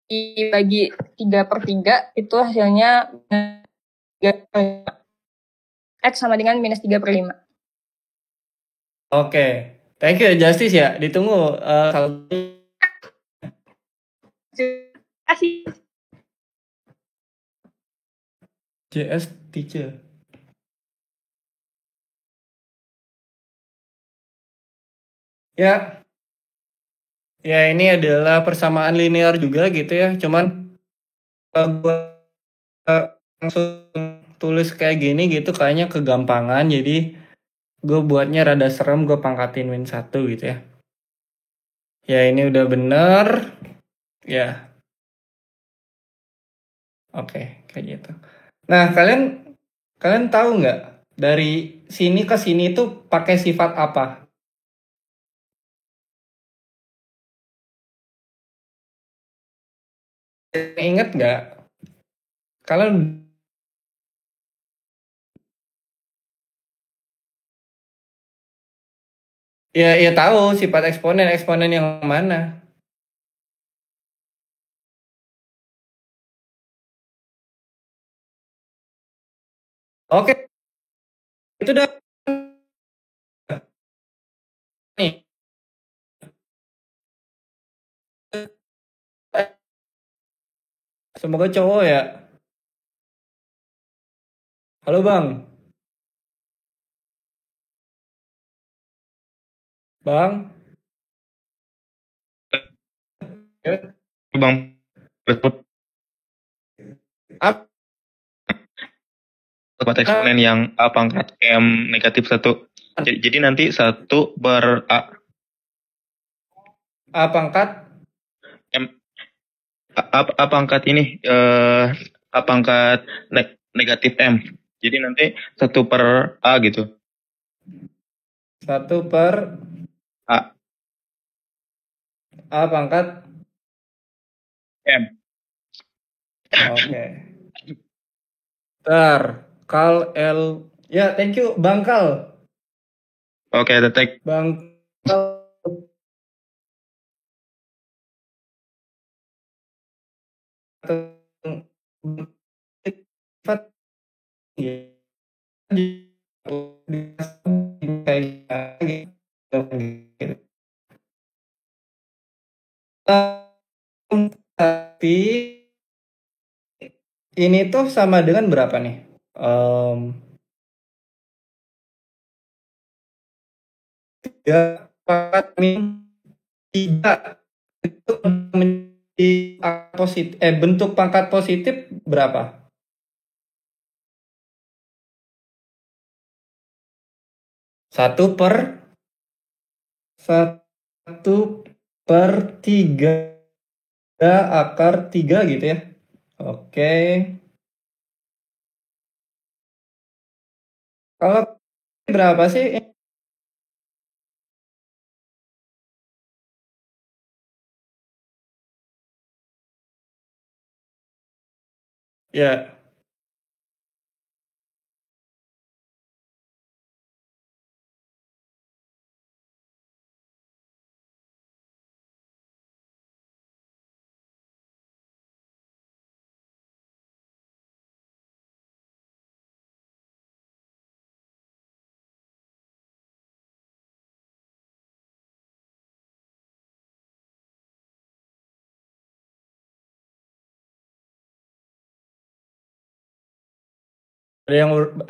Dibagi 3/3 itu hasilnya 3/5. X sama dengan minus 3/5. Oke. Thank you Justice ya. Ditunggu kalau Kasih. JS teacher. Ya. Ya ini adalah persamaan linear juga gitu ya. Cuman gue langsung tulis kayak gini gitu kayaknya kegampangan. Jadi gue buatnya rada serem, gue pangkatin min 1 gitu ya. Ya ini udah bener. Ya. Oke, kayak gitu. Nah, kalian tahu nggak dari sini ke sini tuh pakai sifat apa? Ingat nggak? Kalian ya tahu sifat eksponen yang mana? Oke, itu udah nih. Semoga cowok ya. Halo Bang. Bang. Ya. Bang, betul Apa? tempat eksponen yang A pangkat M negatif 1. Jadi nanti 1 per A pangkat M A pangkat ini A pangkat negatif M. Jadi nanti 1 per A gitu. 1 per A pangkat M. Oke. Ntar Kal L. Ya, thank you Bang Kal. Oke, detek. Bang Kal. Sifat tapi ini tuh sama dengan berapa nih? Ya, pangkat min 3 itu menjadi positif. Bentuk pangkat positif berapa? 1/3 akar 3 gitu ya. Oke. Kalau berapa sih? Ya,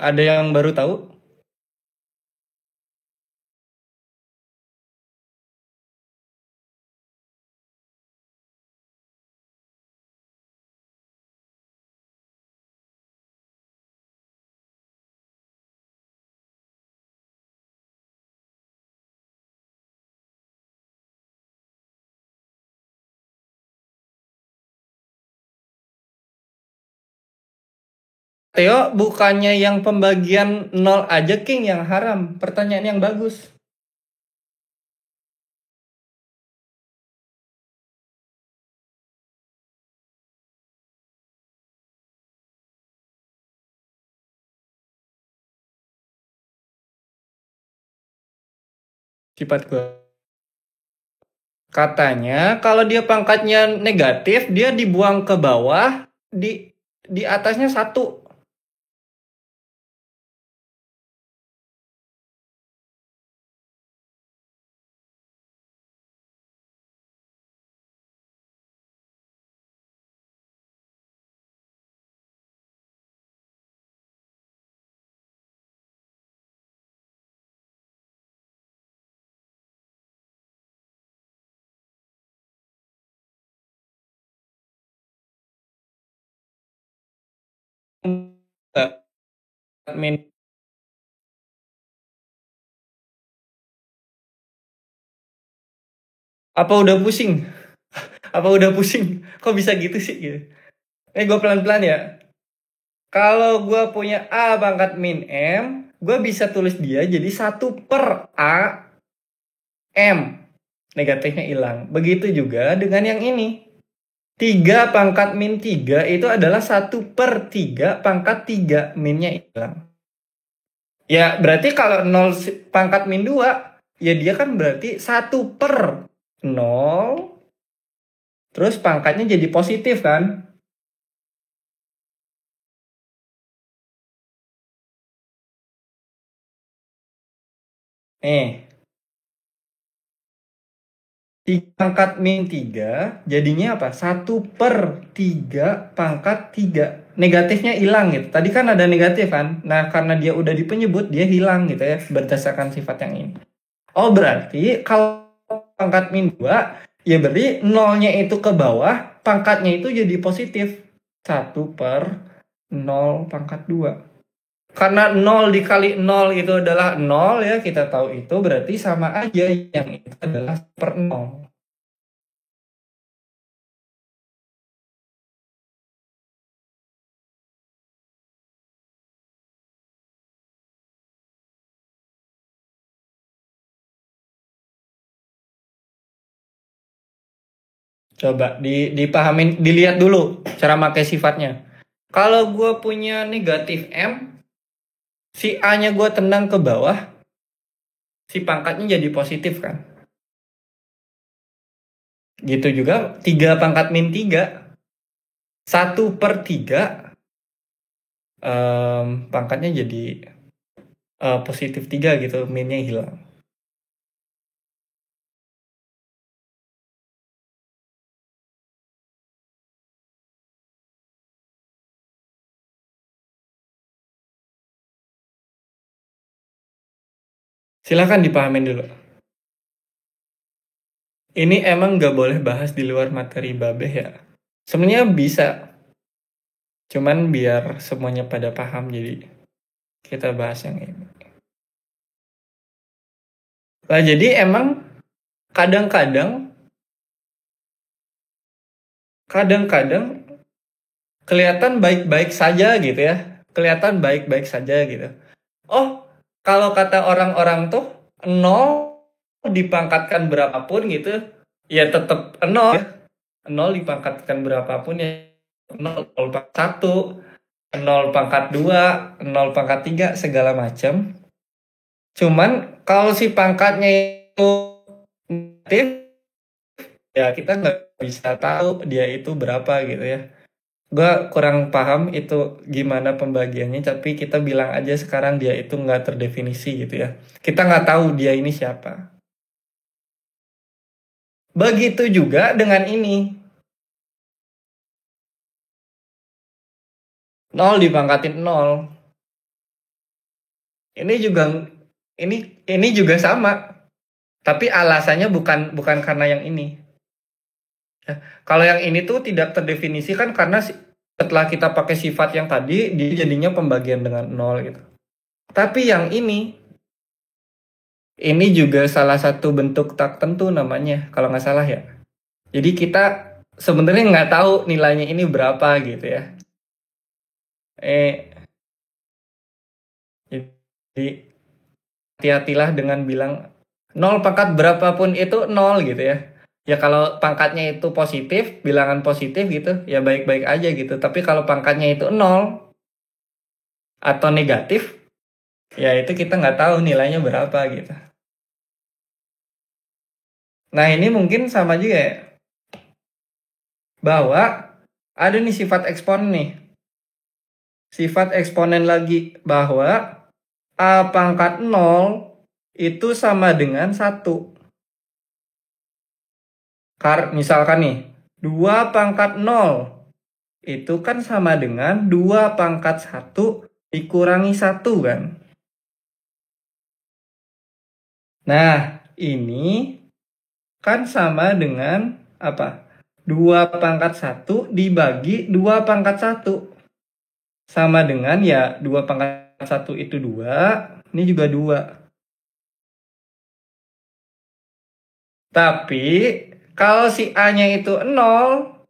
ada yang baru tahu? Teo, bukannya yang pembagian 0 aja King yang haram. Pertanyaan yang bagus. Sifat gue. Katanya kalau dia pangkatnya negatif, dia dibuang ke bawah, di atasnya 1. Min apa udah pusing? Apa udah pusing? Kok bisa gitu sih gitu? Gue pelan-pelan ya. Kalau gue punya A pangkat min M, gue bisa tulis dia jadi 1/A M. Negatifnya hilang. Begitu juga dengan yang ini. 3 pangkat min 3 itu adalah 1/3 pangkat 3. Minnya hilang. Ya berarti kalau 0 pangkat min 2, ya dia kan berarti 1/0. Terus pangkatnya jadi positif kan? Nih. 3 pangkat min 3 jadinya apa? 1/3 pangkat 3. Negatifnya hilang gitu. Tadi kan ada negatif kan? Nah karena dia udah dipenyebut, dia hilang gitu ya. Berdasarkan sifat yang ini. Oh berarti kalau pangkat min 2, ya berarti nolnya itu ke bawah, pangkatnya itu jadi positif. 1/0 pangkat 2. Karena 0 dikali 0 itu adalah 0 ya, kita tahu itu berarti sama aja yang itu adalah 1/0. Coba dipahamin, dilihat dulu cara pakai sifatnya. Kalau gue punya negatif M, si A-nya gue tendang ke bawah, si pangkatnya jadi positif kan. Gitu juga 3 pangkat min 3, 1/3, pangkatnya jadi positif 3 gitu, minnya hilang. Silakan dipahamin dulu. Ini emang nggak boleh bahas di luar materi babeh ya. Sebenarnya bisa. Cuman biar semuanya pada paham, jadi kita bahas yang ini. Nah, jadi emang kadang-kadang kelihatan baik-baik saja gitu ya. Kelihatan baik-baik saja gitu. Oh, kalau kata orang-orang tuh 0 dipangkatkan berapapun gitu, ya tetap 0 ya. 0 dipangkatkan berapapun ya 0 pangkat 1, 0 pangkat 2, 0 pangkat 3, segala macam. Cuman kalau si pangkatnya itu negatif, ya kita nggak bisa tahu dia itu berapa gitu ya. Gue kurang paham itu gimana pembagiannya, tapi kita bilang aja sekarang dia itu nggak terdefinisi gitu ya. Kita nggak tahu dia ini siapa. Begitu juga dengan ini. 0 dipangkatin 0. Ini juga sama. Tapi alasannya bukan karena yang ini. Kalau yang ini tuh tidak terdefinisi kan karena setelah kita pakai sifat yang tadi, dia jadinya pembagian dengan 0 gitu. Tapi yang ini juga salah satu bentuk tak tentu namanya, kalau nggak salah ya. Jadi kita sebenarnya nggak tahu nilainya ini berapa gitu ya. Jadi hati-hatilah dengan bilang 0 pangkat berapapun itu 0 gitu ya. Ya kalau pangkatnya itu positif, bilangan positif gitu, ya baik-baik aja gitu. Tapi kalau pangkatnya itu 0 atau negatif, ya itu kita nggak tahu nilainya berapa gitu. Nah ini mungkin sama juga ya. Bahwa ada nih sifat eksponen nih. Sifat eksponen lagi bahwa A pangkat 0 itu sama dengan 1. Misalkan nih, 2 pangkat 0 itu kan sama dengan 2 pangkat 1 dikurangi 1 kan. Nah, ini kan sama dengan apa? 2 pangkat 1 dibagi 2 pangkat 1. Sama dengan ya 2 pangkat 1 itu 2, ini juga 2. Tapi kalau si A-nya itu 0,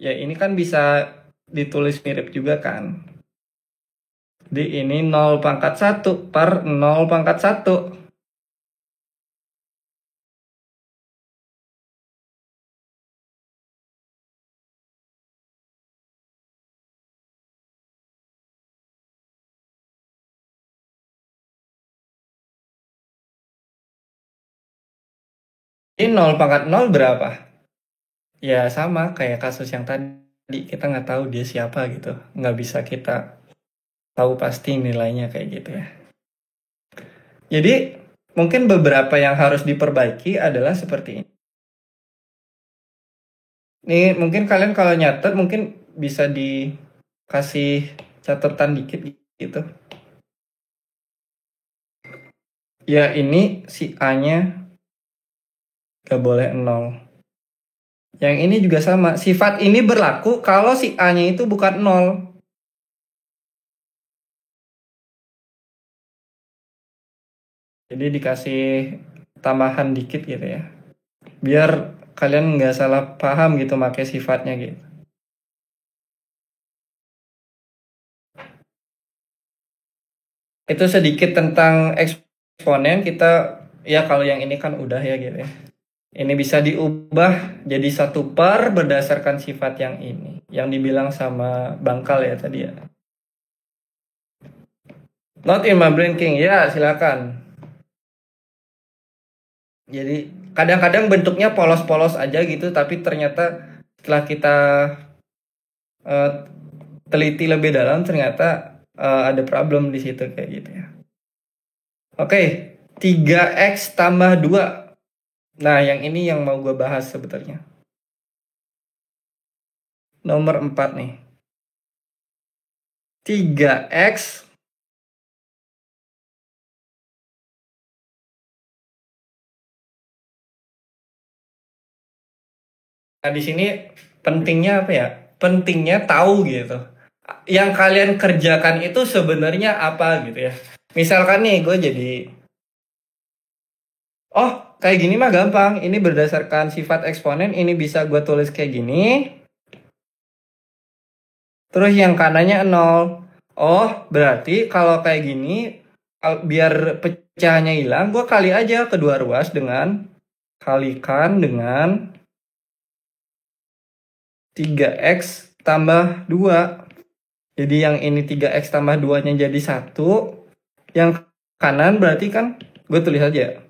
ya ini kan bisa ditulis mirip juga kan. Jadi ini 0 pangkat 1 per 0 pangkat 1. Ini 0 pangkat 0 berapa? Ya sama kayak kasus yang tadi. Kita nggak tahu dia siapa gitu. Nggak bisa kita tahu pasti nilainya kayak gitu ya. Jadi mungkin beberapa yang harus diperbaiki adalah seperti ini. Nih mungkin kalian kalau nyatet mungkin bisa dikasih catatan dikit gitu. Ya ini si A-nya gak boleh 0. Yang ini juga sama. Sifat ini berlaku kalau si A-nya itu bukan 0. Jadi dikasih tambahan dikit gitu ya. Biar kalian nggak salah paham gitu pakai sifatnya gitu. Itu sedikit tentang eksponen. Kita ya kalau yang ini kan udah ya gitu ya. Ini bisa diubah jadi 1 per berdasarkan sifat yang ini. Yang dibilang sama Bangkal ya tadi ya. Not in my brain king. Ya silakan. Jadi kadang-kadang bentuknya polos-polos aja gitu. Tapi ternyata setelah kita teliti lebih dalam ternyata ada problem di situ kayak gitu ya. Oke, 3x tambah 2. Nah, yang ini yang mau gue bahas sebetulnya. Nomor 4 nih. 3x Nah, di sini pentingnya apa ya? Pentingnya tahu gitu. Yang kalian kerjakan itu sebenarnya apa gitu ya. Misalkan nih gue jadi kayak gini mah gampang. Ini berdasarkan sifat eksponen, ini bisa gue tulis kayak gini. Terus yang kanannya 0. Oh, berarti kalau kayak gini, biar pecahnya hilang, gue kali aja kedua ruas dengan kalikan dengan 3x tambah 2. Jadi yang ini 3x tambah 2-nya jadi 1. Yang kanan berarti kan, gue tulis aja.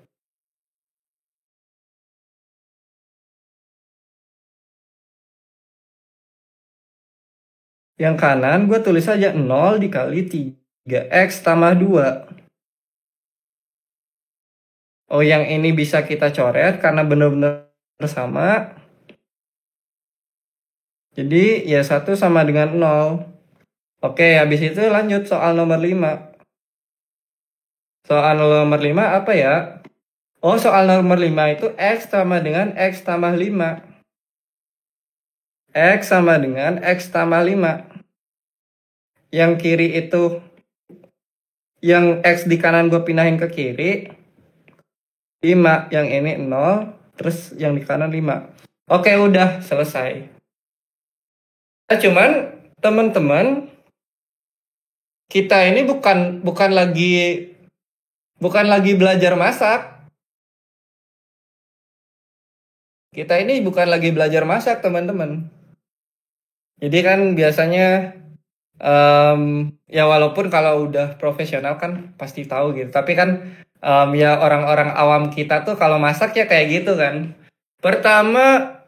Yang kanan gue tulis aja 0 dikali 3x tambah 2. Oh, yang ini bisa kita coret karena benar-benar sama. Jadi ya 1 sama dengan 0. Oke, habis itu lanjut soal nomor 5. Soal nomor 5 apa ya? Oh, soal nomor 5 itu x sama dengan x tambah 5. X sama dengan x tambah 5. Yang kiri itu, yang x di kanan gue pindahin ke kiri, 5. Yang ini 0, terus yang di kanan 5. Oke, udah selesai. Nah, cuman teman-teman kita ini bukan lagi belajar masak. Kita ini bukan lagi belajar masak, teman-teman. Jadi kan biasanya ya walaupun kalau udah profesional kan pasti tahu gitu. Tapi kan ya orang-orang awam kita tuh kalau masak ya kayak gitu kan. Pertama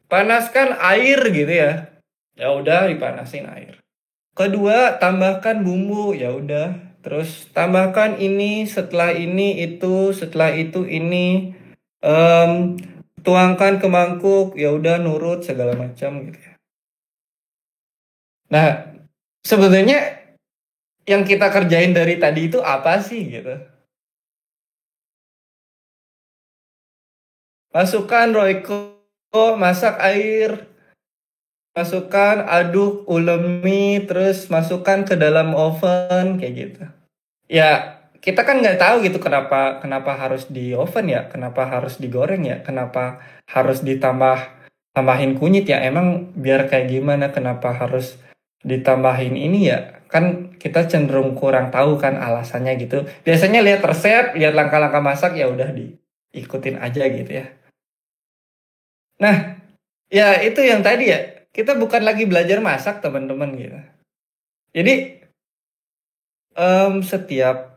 panaskan air gitu ya. Ya udah dipanasin air. Kedua tambahkan bumbu, ya udah. Terus tambahkan ini, setelah ini itu, setelah itu ini. Em, Tuangkan ke mangkuk, ya udah nurut segala macam gitu ya. Nah, sebenarnya yang kita kerjain dari tadi itu apa sih gitu? Masukkan Royco, masak air, masukkan, aduk, ulemi, terus masukkan ke dalam oven kayak gitu. Ya, kita kan nggak tahu gitu kenapa harus di oven ya, kenapa harus digoreng ya, kenapa harus tambahin kunyit ya. Emang biar kayak gimana, kenapa harus ditambahin ini ya? Kan kita cenderung kurang tahu kan alasannya gitu. Biasanya lihat resep, lihat langkah-langkah masak ya udah diikutin aja gitu ya. Nah, ya itu yang tadi ya. Kita bukan lagi belajar masak, teman-teman gitu. Jadi setiap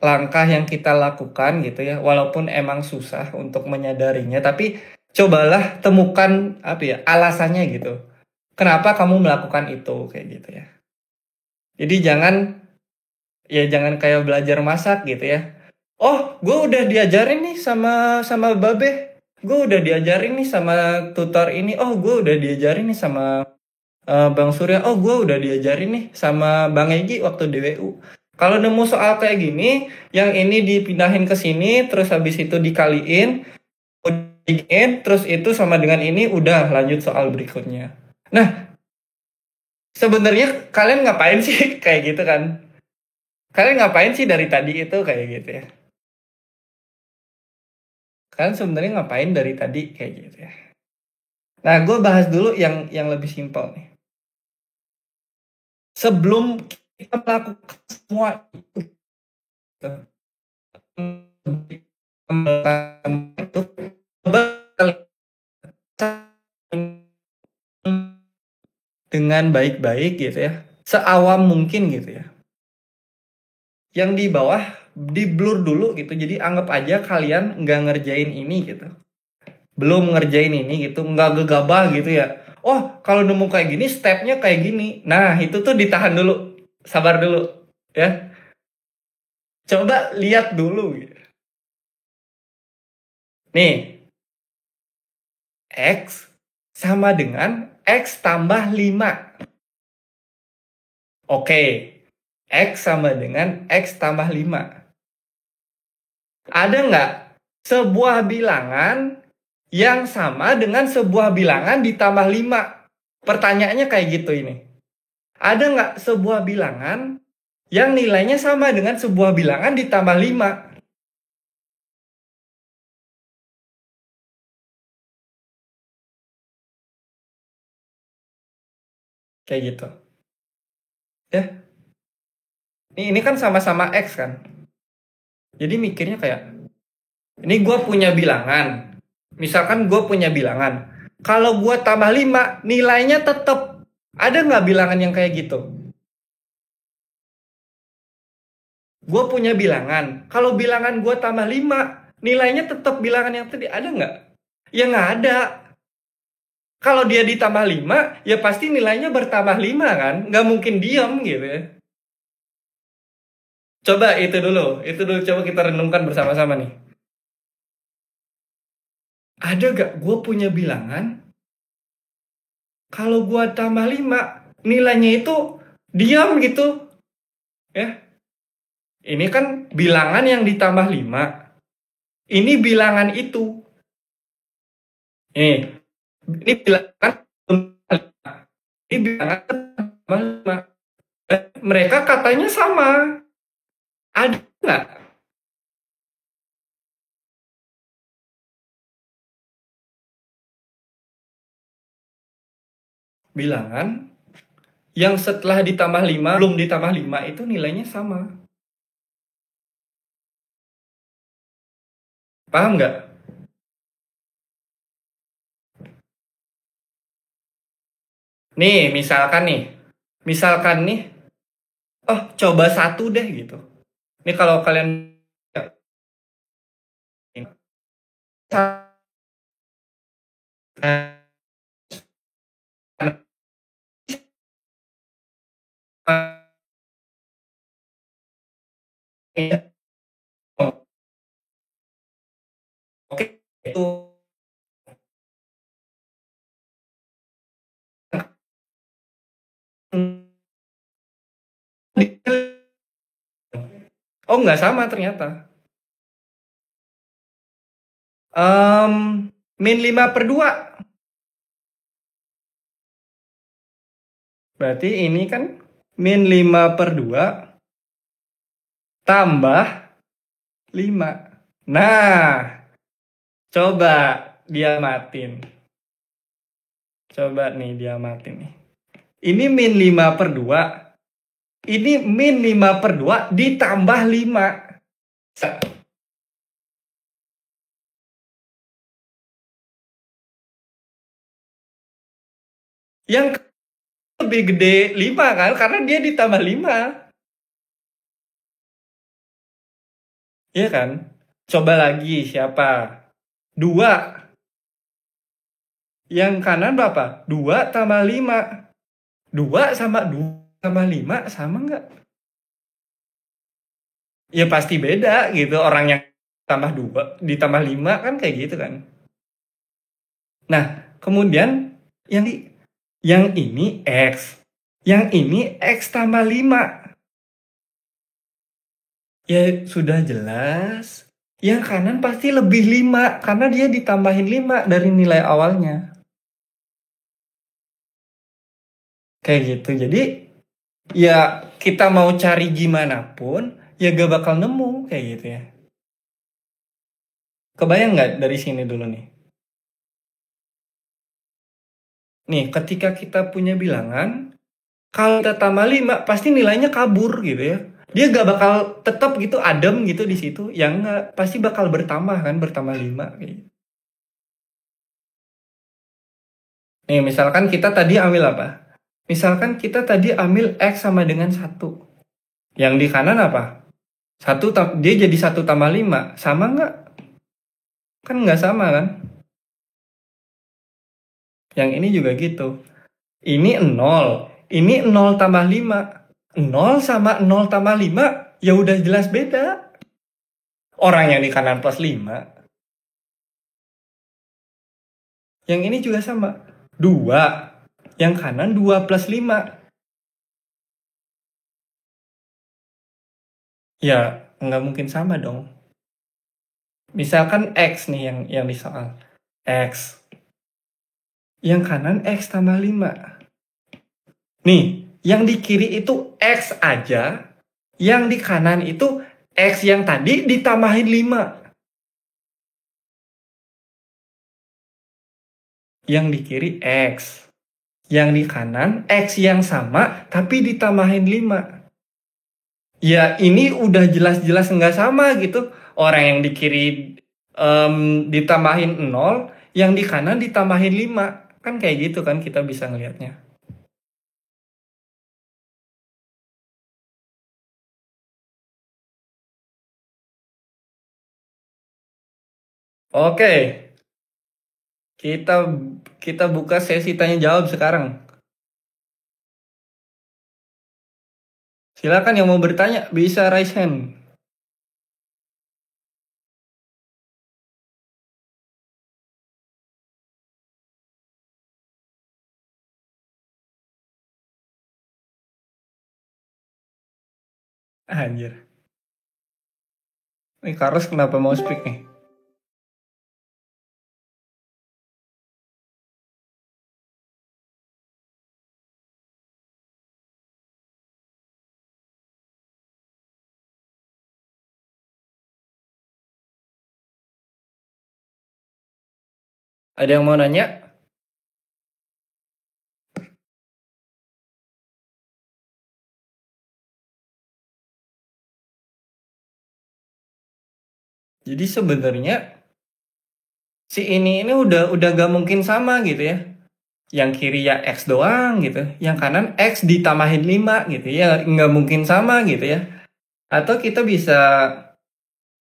langkah yang kita lakukan gitu ya, walaupun emang susah untuk menyadarinya, tapi cobalah temukan apa ya alasannya gitu. Kenapa kamu melakukan itu kayak gitu ya. Jadi jangan kayak belajar masak gitu ya. Oh, gue udah diajarin nih sama Babe. Gue udah diajarin nih sama tutor ini. Oh, gue udah diajarin nih sama Bang Surya. Oh, gue udah diajarin nih sama Bang Egi waktu DWU. Kalau nemu soal kayak gini, yang ini dipindahin ke sini, terus habis itu dikaliin, terus itu sama dengan ini, udah lanjut soal berikutnya. Nah, sebenarnya kalian ngapain sih kayak gitu kan? Kalian ngapain sih dari tadi itu kayak gitu ya? Kalian sebenarnya ngapain dari tadi kayak gitu ya? Nah, gue bahas dulu yang lebih simpel nih. Sebelum kita melakukan semua itu, coba dengan baik-baik gitu ya, seawam mungkin gitu ya. Yang di bawah di blur dulu gitu, jadi anggap aja kalian nggak ngerjain ini gitu, belum ngerjain ini gitu, nggak gegabah gitu ya. Oh, kalau nemu kayak gini stepnya kayak gini. Nah, itu tuh ditahan dulu, sabar dulu ya. Coba lihat dulu gitu. Nih, X sama dengan X tambah 5. Oke, X sama dengan X tambah 5. Ada nggak sebuah bilangan yang sama dengan sebuah bilangan ditambah 5? Pertanyaannya kayak gitu ini. Ada nggak sebuah bilangan yang nilainya sama dengan sebuah bilangan ditambah 5? Kayak gitu. Ya, ini kan sama-sama X kan. Jadi mikirnya kayak, ini gue punya bilangan. Misalkan gue punya bilangan. Kalau gue tambah 5, nilainya tetap. Ada nggak bilangan yang kayak gitu? Gue punya bilangan. Kalau bilangan gue tambah 5, nilainya tetap bilangan yang tadi. Ada nggak? Ya nggak ada. Kalau dia ditambah 5, ya pasti nilainya bertambah 5 kan? Nggak mungkin diam gitu ya. Coba itu dulu. Coba kita renungkan bersama-sama nih. Ada gak gue punya bilangan? Kalau gue tambah 5, nilainya itu diam gitu. Ya, ini kan bilangan yang ditambah 5. Ini bilangan itu. Ini bilangan ini bilangan tambah 5. Mereka katanya sama. Ada nggak bilangan yang setelah ditambah 5, belum ditambah 5 itu nilainya sama. Paham nggak? Nih, misalkan nih, oh coba 1 deh gitu. Ini kalau kalian oke itu oh nggak sama ternyata. Min 5/2. Berarti ini kan min 5/2 tambah 5. Nah, coba diamatin. Coba nih diamatin nih. Ini min 5/2. Ini min 5/2 ditambah 5. Yang lebih gede 5 kan? Karena dia ditambah 5. Iya kan? Coba lagi siapa? 2. Yang kanan berapa? 2 tambah 5. 2 sama 2 tambah 5 sama nggak? Ya pasti beda gitu. Orang yang tambah 2 ditambah 5 kan kayak gitu kan. Nah, kemudian yang ini X. Yang ini X tambah 5. Ya sudah jelas. Yang kanan pasti lebih 5 karena dia ditambahin 5 dari nilai awalnya. Kayak gitu. Jadi ya kita mau cari gimana pun ya gak bakal nemu kayak gitu ya. Kebayang nggak dari sini dulu nih? Nih, ketika kita punya bilangan, kalau kita tambah 5 pasti nilainya kabur gitu ya. Dia gak bakal tetap gitu adem gitu di situ. Yang nggak pasti bakal bertambah kan, bertambah 5 kayak gitu. Nih, misalkan kita tadi ambil apa? Misalkan kita tadi ambil X sama dengan 1. Yang di kanan apa? Dia jadi 1 tambah 5. Sama nggak? Kan nggak sama kan? Yang ini juga gitu. Ini 0. Ini 0 tambah 5. 0 sama 0 tambah 5 ya udah jelas beda. Orang yang di kanan plus 5. Yang ini juga sama. 2. Yang kanan 2 plus 5. Ya nggak mungkin sama dong. Misalkan X nih yang di soal. X. Yang kanan X tambah 5. Nih, yang di kiri itu X aja. Yang di kanan itu X yang tadi ditambahin 5. Yang di kiri X. Yang di kanan X yang sama tapi ditambahin 5. Ya ini udah jelas-jelas nggak sama gitu. Orang yang di kiri ditambahin 0, yang di kanan ditambahin 5. Kan kayak gitu kan kita bisa ngelihatnya. Oke. Kita buka sesi tanya jawab sekarang. Silakan yang mau bertanya bisa raise hand. Anjir. Nih Carlos kenapa mau speak nih? Ada yang mau nanya? Jadi sebenarnya si ini udah gak mungkin sama gitu ya. Yang kiri ya X doang gitu. Yang kanan X ditambahin 5 gitu ya. Nggak mungkin sama gitu ya. Atau kita bisa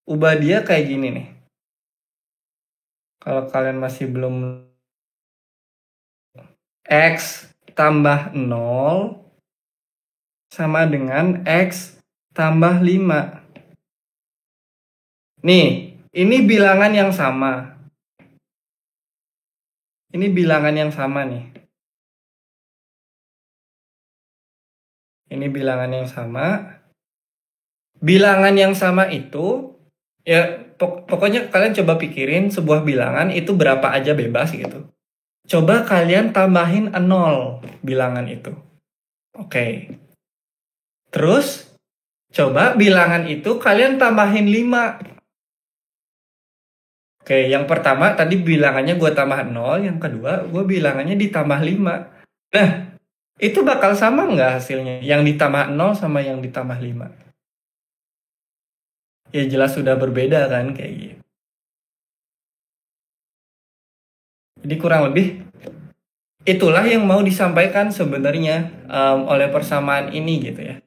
ubah dia kayak gini nih. Kalau kalian masih belum, X tambah 0 sama dengan X tambah 5. Nih, ini bilangan yang sama. Ini bilangan yang sama nih. Ini bilangan yang sama. Bilangan yang sama itu, ya pokoknya kalian coba pikirin sebuah bilangan itu berapa aja bebas gitu. Coba kalian tambahin 0 bilangan itu. Oke. Terus, coba bilangan itu kalian tambahin 5. Oke, yang pertama tadi bilangannya gue tambah 0, yang kedua gue bilangannya ditambah 5. Nah, itu bakal sama nggak hasilnya? Yang ditambah 0 sama yang ditambah 5? Ya jelas sudah berbeda kan kayak gitu. Jadi kurang lebih itulah yang mau disampaikan sebenarnya oleh persamaan ini gitu ya.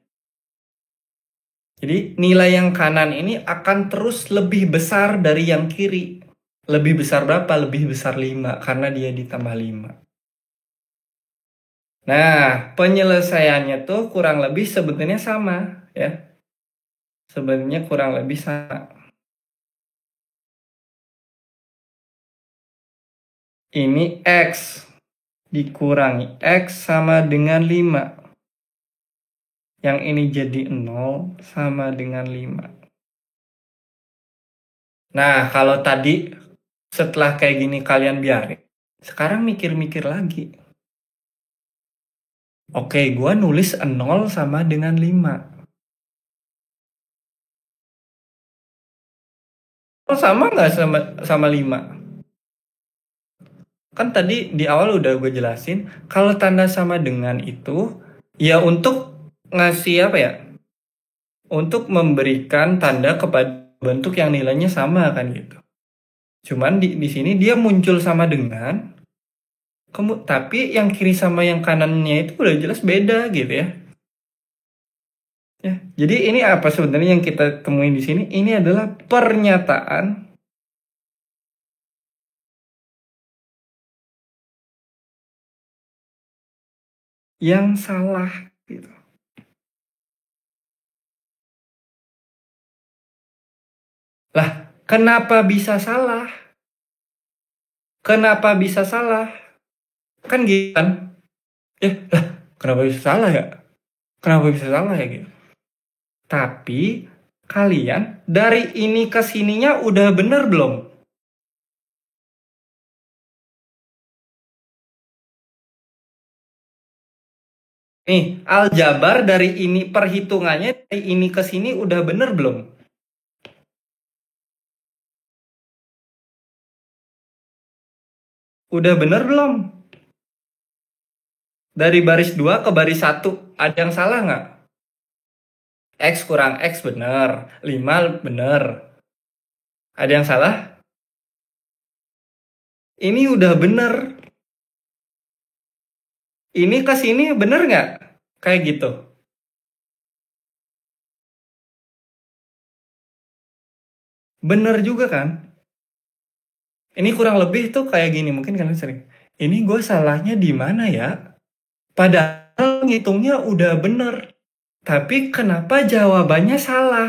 Jadi nilai yang kanan ini akan terus lebih besar dari yang kiri. Lebih besar berapa? Lebih besar 5 karena dia ditambah 5. Nah, penyelesaiannya tuh kurang lebih sebenarnya sama ya. Sebenarnya kurang lebih sama. Ini X dikurangi X sama dengan 5. Yang ini jadi 0 sama dengan 5. Nah, kalau tadi setelah kayak gini kalian biarin. Sekarang mikir-mikir lagi. Oke, gue nulis 0 sama dengan 5. Sama nggak sama 5? Kan tadi di awal udah gue jelasin, kalau tanda sama dengan itu, ya untuk ngasih apa ya? Untuk memberikan tanda kepada bentuk yang nilainya sama kan gitu. Cuman di sini dia muncul sama dengan, tapi yang kiri sama yang kanannya itu udah jelas beda gitu ya. Ya, jadi ini apa sebenarnya yang kita temuin di sini? Ini adalah pernyataan yang salah gitu. Lah, kenapa bisa salah? Kenapa bisa salah? Kan gitu kan? Lah, kenapa bisa salah ya? Kenapa bisa salah ya gitu? Tapi kalian dari ini ke sininya udah bener belum? Nih, aljabar dari ini perhitungannya dari ini ke sini udah bener belum? Udah bener belum? Dari baris 2 ke baris 1 ada yang salah nggak? X kurang X bener, 5 bener. Ada yang salah? Ini udah bener. Ini ke sini bener nggak? Kayak gitu. Bener juga kan? Ini kurang lebih tuh kayak gini. Mungkin kalian sering. Ini gue salahnya di mana ya? Padahal ngitungnya udah bener. Tapi kenapa jawabannya salah?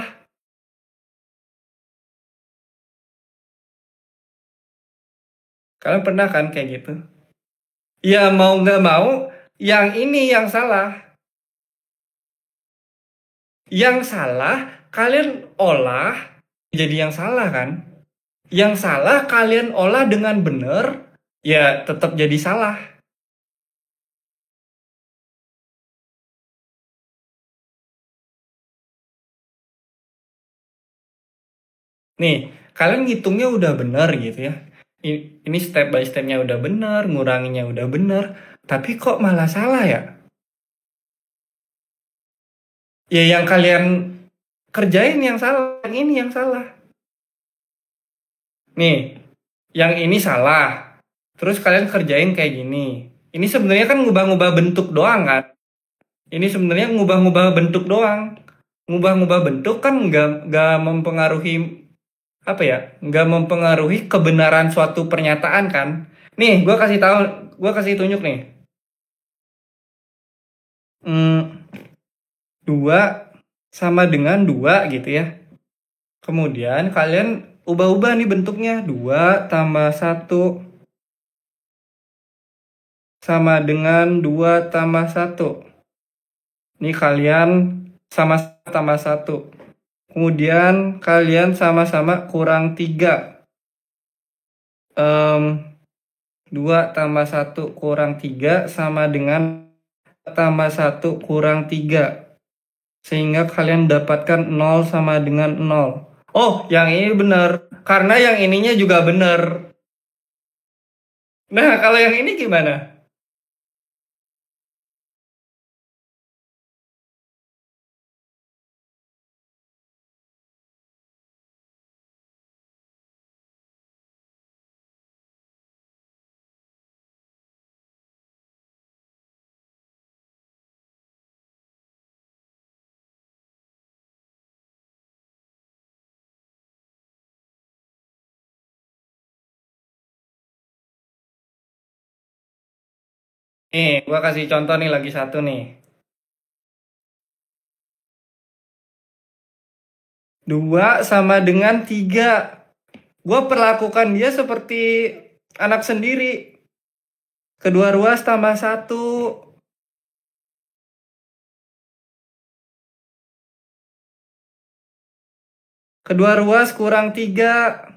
Kalian pernah kan kayak gitu? Ya mau nggak mau, yang ini yang salah. Yang salah kalian olah jadi yang salah kan? Yang salah kalian olah dengan benar, ya tetap jadi salah. Nih, kalian ngitungnya udah benar gitu ya. Ini step by stepnya udah benar, nguranginya udah benar, tapi kok malah salah ya? Ya yang kalian kerjain yang salah, yang ini yang salah. Nih, yang ini salah. Terus kalian kerjain kayak gini. Ini sebenarnya kan ngubah-ngubah bentuk doang kan? Ini sebenarnya ngubah-ngubah bentuk doang. Ngubah-ngubah bentuk kan nggak mempengaruhi apa ya? Nggak mempengaruhi kebenaran suatu pernyataan kan? Nih, gue kasih tunjuk nih. 2 sama dengan 2 gitu ya. Kemudian kalian ubah-ubah nih bentuknya. 2 tambah 1 sama dengan 2 tambah 1. Ini kalian sama tambah 1. Kemudian kalian sama-sama kurang 3. 2 tambah 1 kurang 3 sama dengan tambah 1 kurang 3. Sehingga kalian dapatkan 0 sama dengan 0. Oh, yang ini benar. Karena yang ininya juga benar. Nah, kalau yang ini gimana? Nih, gua kasih contoh nih lagi satu nih. 2 sama dengan 3. Gua perlakukan dia seperti anak sendiri. Kedua ruas tambah 1. Kedua ruas kurang 3.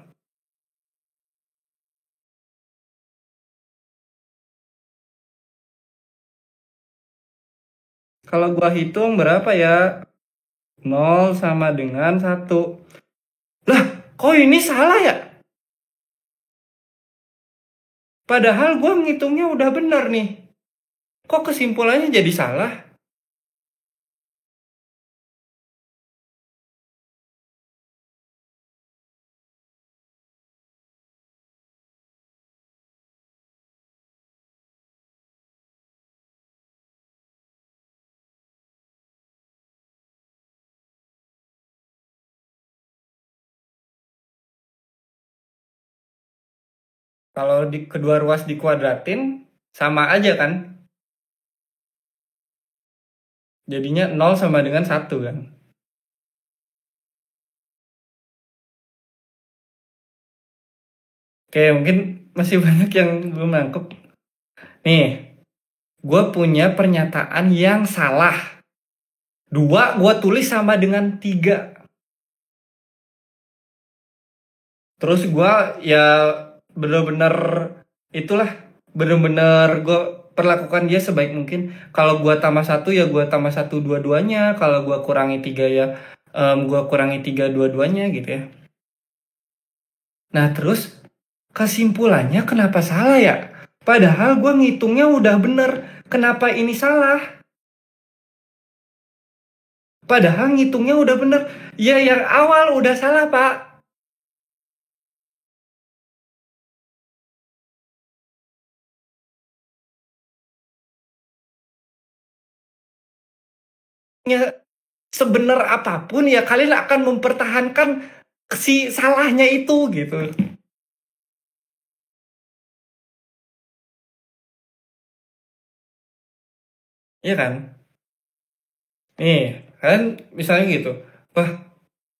Kalau gua hitung berapa ya? 0 sama dengan 1. Lah, kok ini salah ya? Padahal gua ngitungnya udah benar nih. Kok kesimpulannya jadi salah? Kalau di kedua ruas dikuadratin, sama aja kan? Jadinya 0 sama dengan 1 kan? Oke, mungkin masih banyak yang belum nangkep. Nih, gue punya pernyataan yang salah. 2 gue tulis sama dengan 3. Terus gue ya bener-bener itulah. Bener-bener gue perlakukan dia sebaik mungkin. Kalau gue tambah 1 ya gue tambah 1 dua-duanya. Kalau gue kurangi 3 ya gue kurangi 3 dua-duanya gitu ya. Nah terus kesimpulannya kenapa salah ya? Padahal gue ngitungnya udah bener. Kenapa ini salah? Padahal ngitungnya udah bener. Ya yang awal udah salah pak. Ya sebenar apapun ya kalian akan mempertahankan si salahnya itu gitu. Iya kan? Nih, kan misalnya gitu. Wah,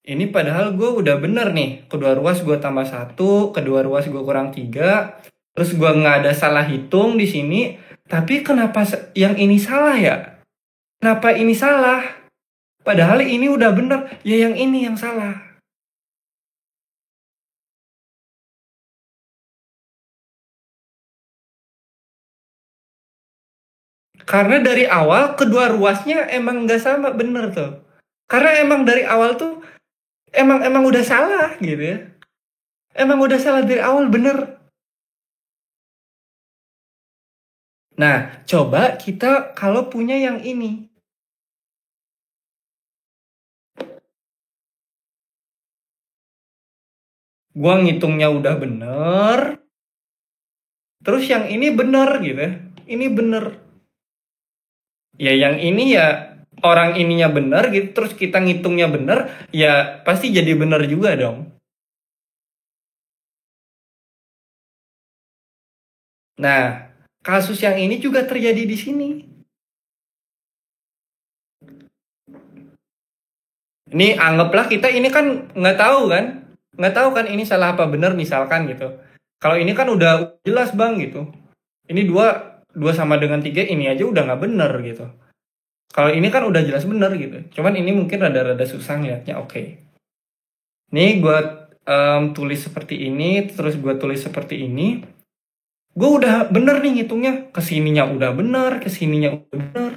ini padahal gue udah bener nih. Kedua ruas gue tambah 1, kedua ruas gue kurang 3. Terus gue nggak ada salah hitung di sini. Tapi kenapa yang ini salah ya? Kenapa ini salah? Padahal ini udah bener. Ya yang ini yang salah. Karena dari awal kedua ruasnya emang nggak sama bener tuh. Karena emang dari awal tuh emang udah salah gitu ya. Emang udah salah dari awal bener. Nah, coba kita kalau punya yang ini. Gua ngitungnya udah bener, terus yang ini bener gitu ya. Ini bener. Ya yang ini ya orang ininya bener gitu, terus kita ngitungnya bener, ya pasti jadi bener juga dong. Nah, kasus yang ini juga terjadi di sini. Ini anggaplah kita ini kan nggak tahu kan ini salah apa benar misalkan gitu. Kalau ini kan udah jelas bang gitu. Ini dua dua sama dengan tiga ini aja udah nggak bener gitu. Kalau ini kan udah jelas bener gitu. Cuman ini mungkin rada-rada susah ngeliatnya. Oke. Nih gue tulis seperti ini, terus gue tulis seperti ini. Gue udah bener nih ngitungnya. Kesininya udah bener, kesininya udah bener.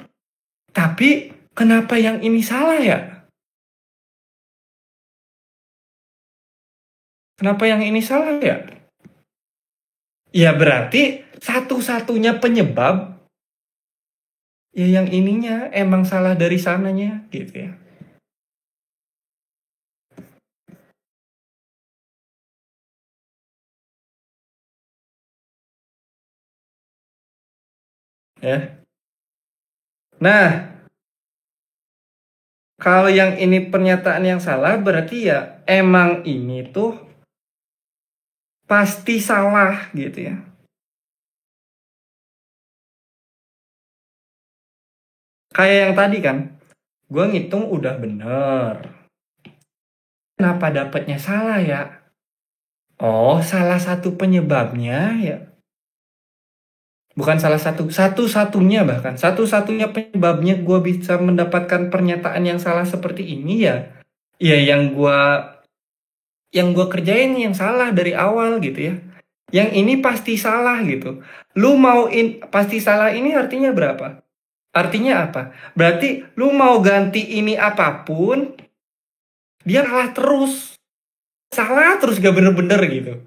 Tapi kenapa yang ini salah ya? Kenapa yang ini salah ya? Ya berarti satu-satunya penyebab ya yang ininya emang salah dari sananya gitu ya. Ya. Nah, kalau yang ini pernyataan yang salah berarti ya emang ini tuh pasti salah gitu ya. Kayak yang tadi kan, gue ngitung udah bener. Kenapa dapatnya salah ya? Oh, salah satu penyebabnya ya. Bukan salah satu-satunya bahkan. Satu-satunya penyebabnya gue bisa mendapatkan pernyataan yang salah seperti ini ya. Ya yang gue kerjain yang salah dari awal gitu ya. Yang ini pasti salah gitu. Lu pasti salah ini artinya berapa? Artinya apa? Berarti lu mau ganti ini apapun, dia salah terus. Salah terus gak bener-bener gitu.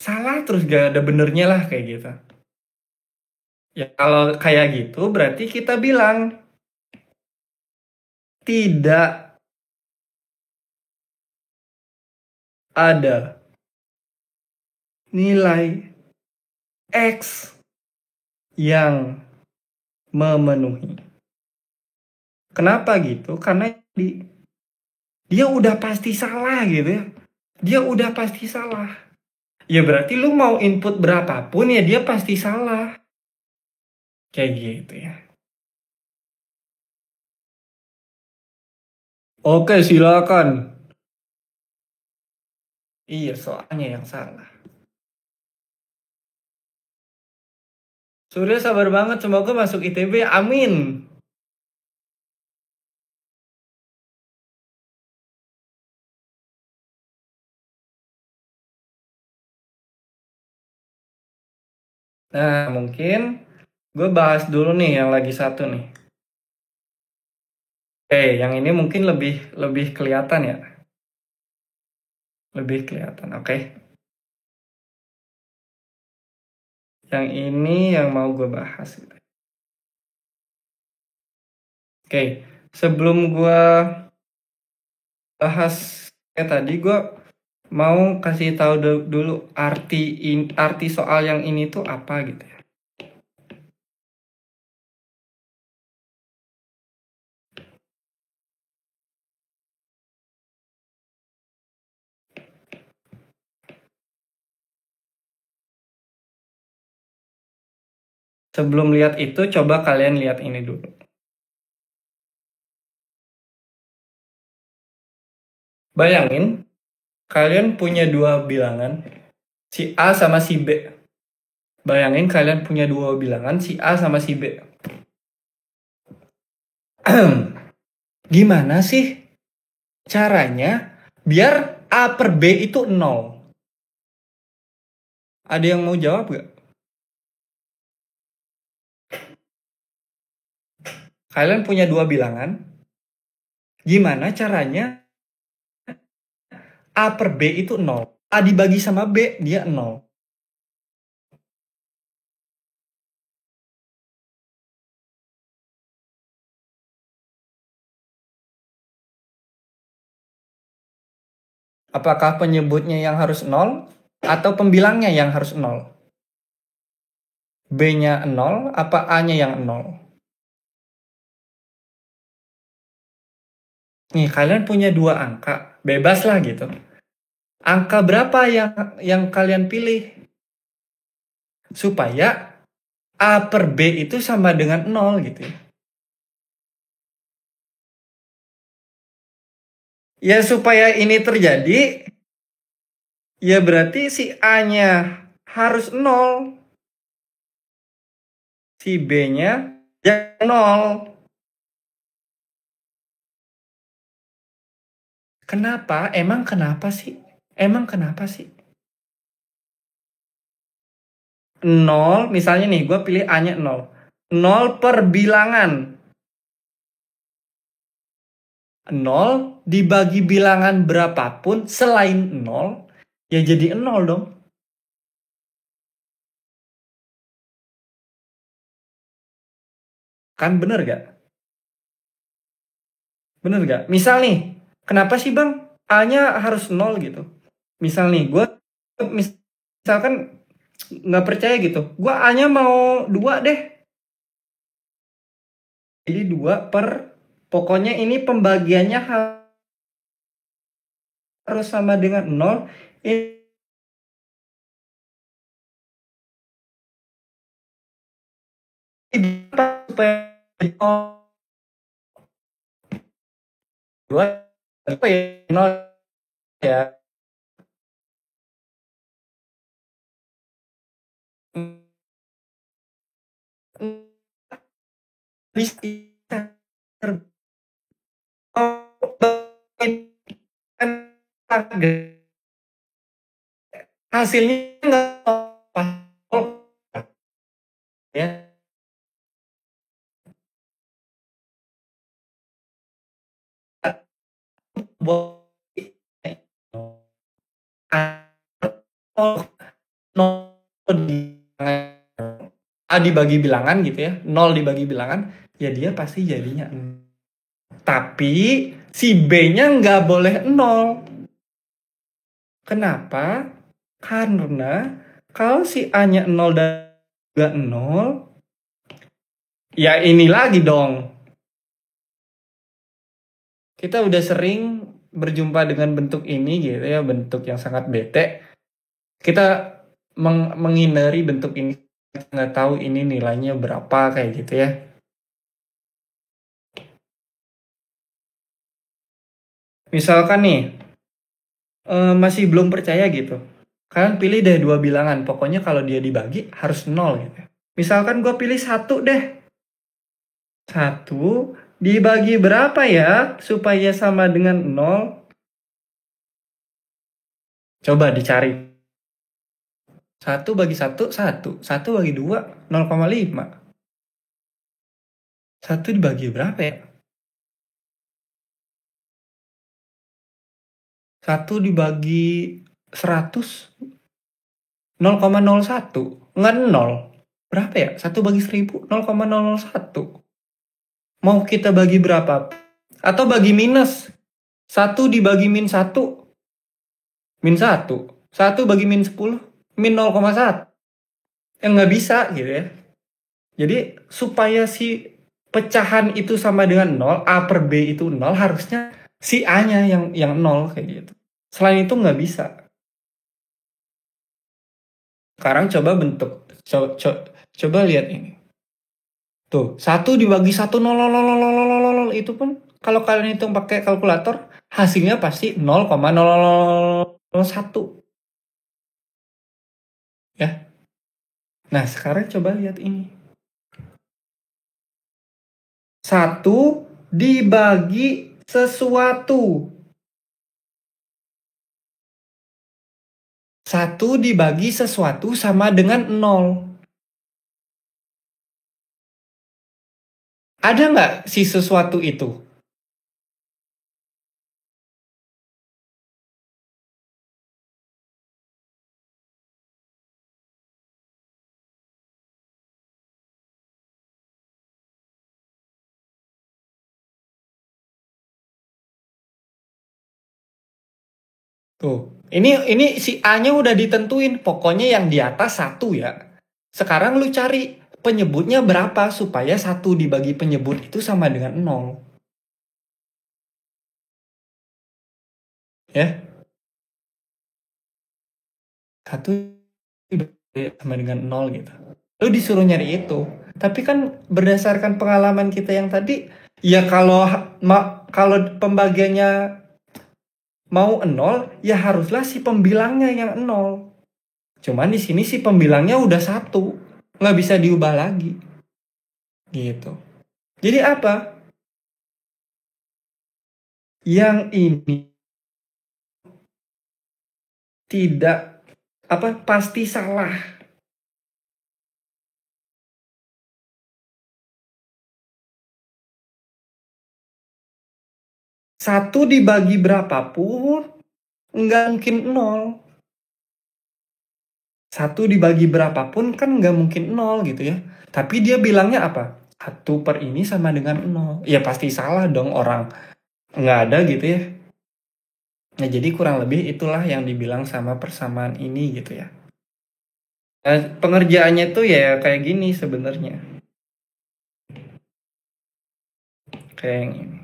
Salah terus gak ada benernya lah kayak gitu. Ya kalau kayak gitu berarti kita bilang tidak ada nilai X yang memenuhi. Kenapa gitu? Karena dia udah pasti salah gitu ya. Dia udah pasti salah. Ya berarti lu mau input berapapun ya dia pasti salah. Kayak gitu ya. Oke, silakan. Iya, soalnya yang salah. Surya sabar banget, semoga masuk ITB. Amin. Nah, mungkin gue bahas dulu nih yang lagi satu nih. Oke, yang ini mungkin lebih lebih kelihatan ya. Lebih kelihatan, oke. Yang ini yang mau gue bahas. Oke, sebelum gue bahas kayak tadi, gue mau kasih tahu dulu arti soal yang ini tuh apa gitu ya. Sebelum lihat itu, coba kalian lihat ini dulu. Bayangin, kalian punya dua bilangan, si A sama si B. Bayangin kalian punya dua bilangan, si A sama si B. Gimana sih caranya biar A per B itu 0? Ada yang mau jawab gak? Kalian punya dua bilangan, gimana caranya A per B itu 0? A dibagi sama B, dia 0. Apakah penyebutnya yang harus 0 atau pembilangnya yang harus 0? B-nya 0 apa A-nya yang 0? Nih, kalian punya 2 angka, bebas lah gitu. Angka berapa yang kalian pilih? Supaya A per B itu sama dengan 0 gitu ya. Ya supaya ini terjadi, ya berarti si A-nya harus 0, si B-nya jangan 0. Kenapa? Emang kenapa sih? Emang kenapa sih? 0, misalnya nih, gue pilih A-nya 0. 0 per bilangan. 0 dibagi bilangan berapapun selain 0, ya jadi 0 dong. Kan bener gak? Bener gak? Misal nih, kenapa sih bang A-nya harus 0 gitu? Misal nih, gue misalkan nggak percaya gitu. Gue A-nya mau 2 deh. Jadi 2 per, pokoknya ini pembagiannya harus sama dengan 0. Ini supaya 2 apa ya 0 ya. Bisa hasilnya nggak pas ya. A dibagi bilangan gitu ya, 0 dibagi bilangan, ya dia pasti jadinya 0. Tapi si B-nya nggak boleh 0. Kenapa? Karena kalau si A-nya 0 dan juga 0, ya ini lagi dong. Kita udah sering berjumpa dengan bentuk ini gitu ya, bentuk yang sangat bete. Kita menghindari bentuk ini, nggak tahu ini nilainya berapa kayak gitu ya. Misalkan nih, masih belum percaya gitu. Kalian pilih deh 2 bilangan, pokoknya kalau dia dibagi harus 0 gitu. Misalkan gue pilih 1 deh. 1 dibagi berapa ya supaya sama dengan 0? Coba dicari. 1 bagi 1, 1. 1 bagi 2, 0,5. 1 dibagi berapa ya? 1 dibagi 100, 0,01. Nggak 0. Berapa ya? 1 bagi 1000, 0,001. Mau kita bagi berapa? Atau bagi minus. 1 dibagi min 1, min 1. 1 bagi min 10, min 0,1. Yang nggak bisa gitu ya. Jadi supaya si pecahan itu sama dengan 0, A per B itu 0, harusnya si A-nya yang 0 kayak gitu. Selain itu nggak bisa. Sekarang coba bentuk. Coba lihat ini. Tuh, 1 dibagi 1, 0, 0, 0, 0, 0, 0, itu pun kalau kalian hitung pakai kalkulator, hasilnya pasti 0,0001. Ya. Nah, sekarang coba lihat ini. 1 dibagi sesuatu. 1 dibagi sesuatu sama dengan 0. Ada nggak si sesuatu itu? Tuh, ini si A-nya udah ditentuin, pokoknya yang di atas 1 ya. Sekarang lu cari penyebutnya berapa supaya 1 dibagi penyebut itu sama dengan 0. Ya, 1 sama dengan 0 gitu. Lu disuruh nyari itu. Tapi kan berdasarkan pengalaman kita yang tadi, ya kalau pembagiannya mau 0, ya haruslah si pembilangnya yang 0. Cuman di sini si pembilangnya udah 1, nggak bisa diubah lagi. Gitu. Jadi apa? Yang ini tidak pasti salah. Satu dibagi berapapun nggak mungkin 0. Satu dibagi berapapun kan nggak mungkin 0 gitu ya. Tapi dia bilangnya apa? 1 per ini sama dengan 0. Ya pasti salah dong, orang nggak ada gitu ya. Nah jadi kurang lebih itulah yang dibilang sama persamaan ini gitu ya. Nah, pengerjaannya tuh ya kayak gini sebenarnya. Kayak yang ini.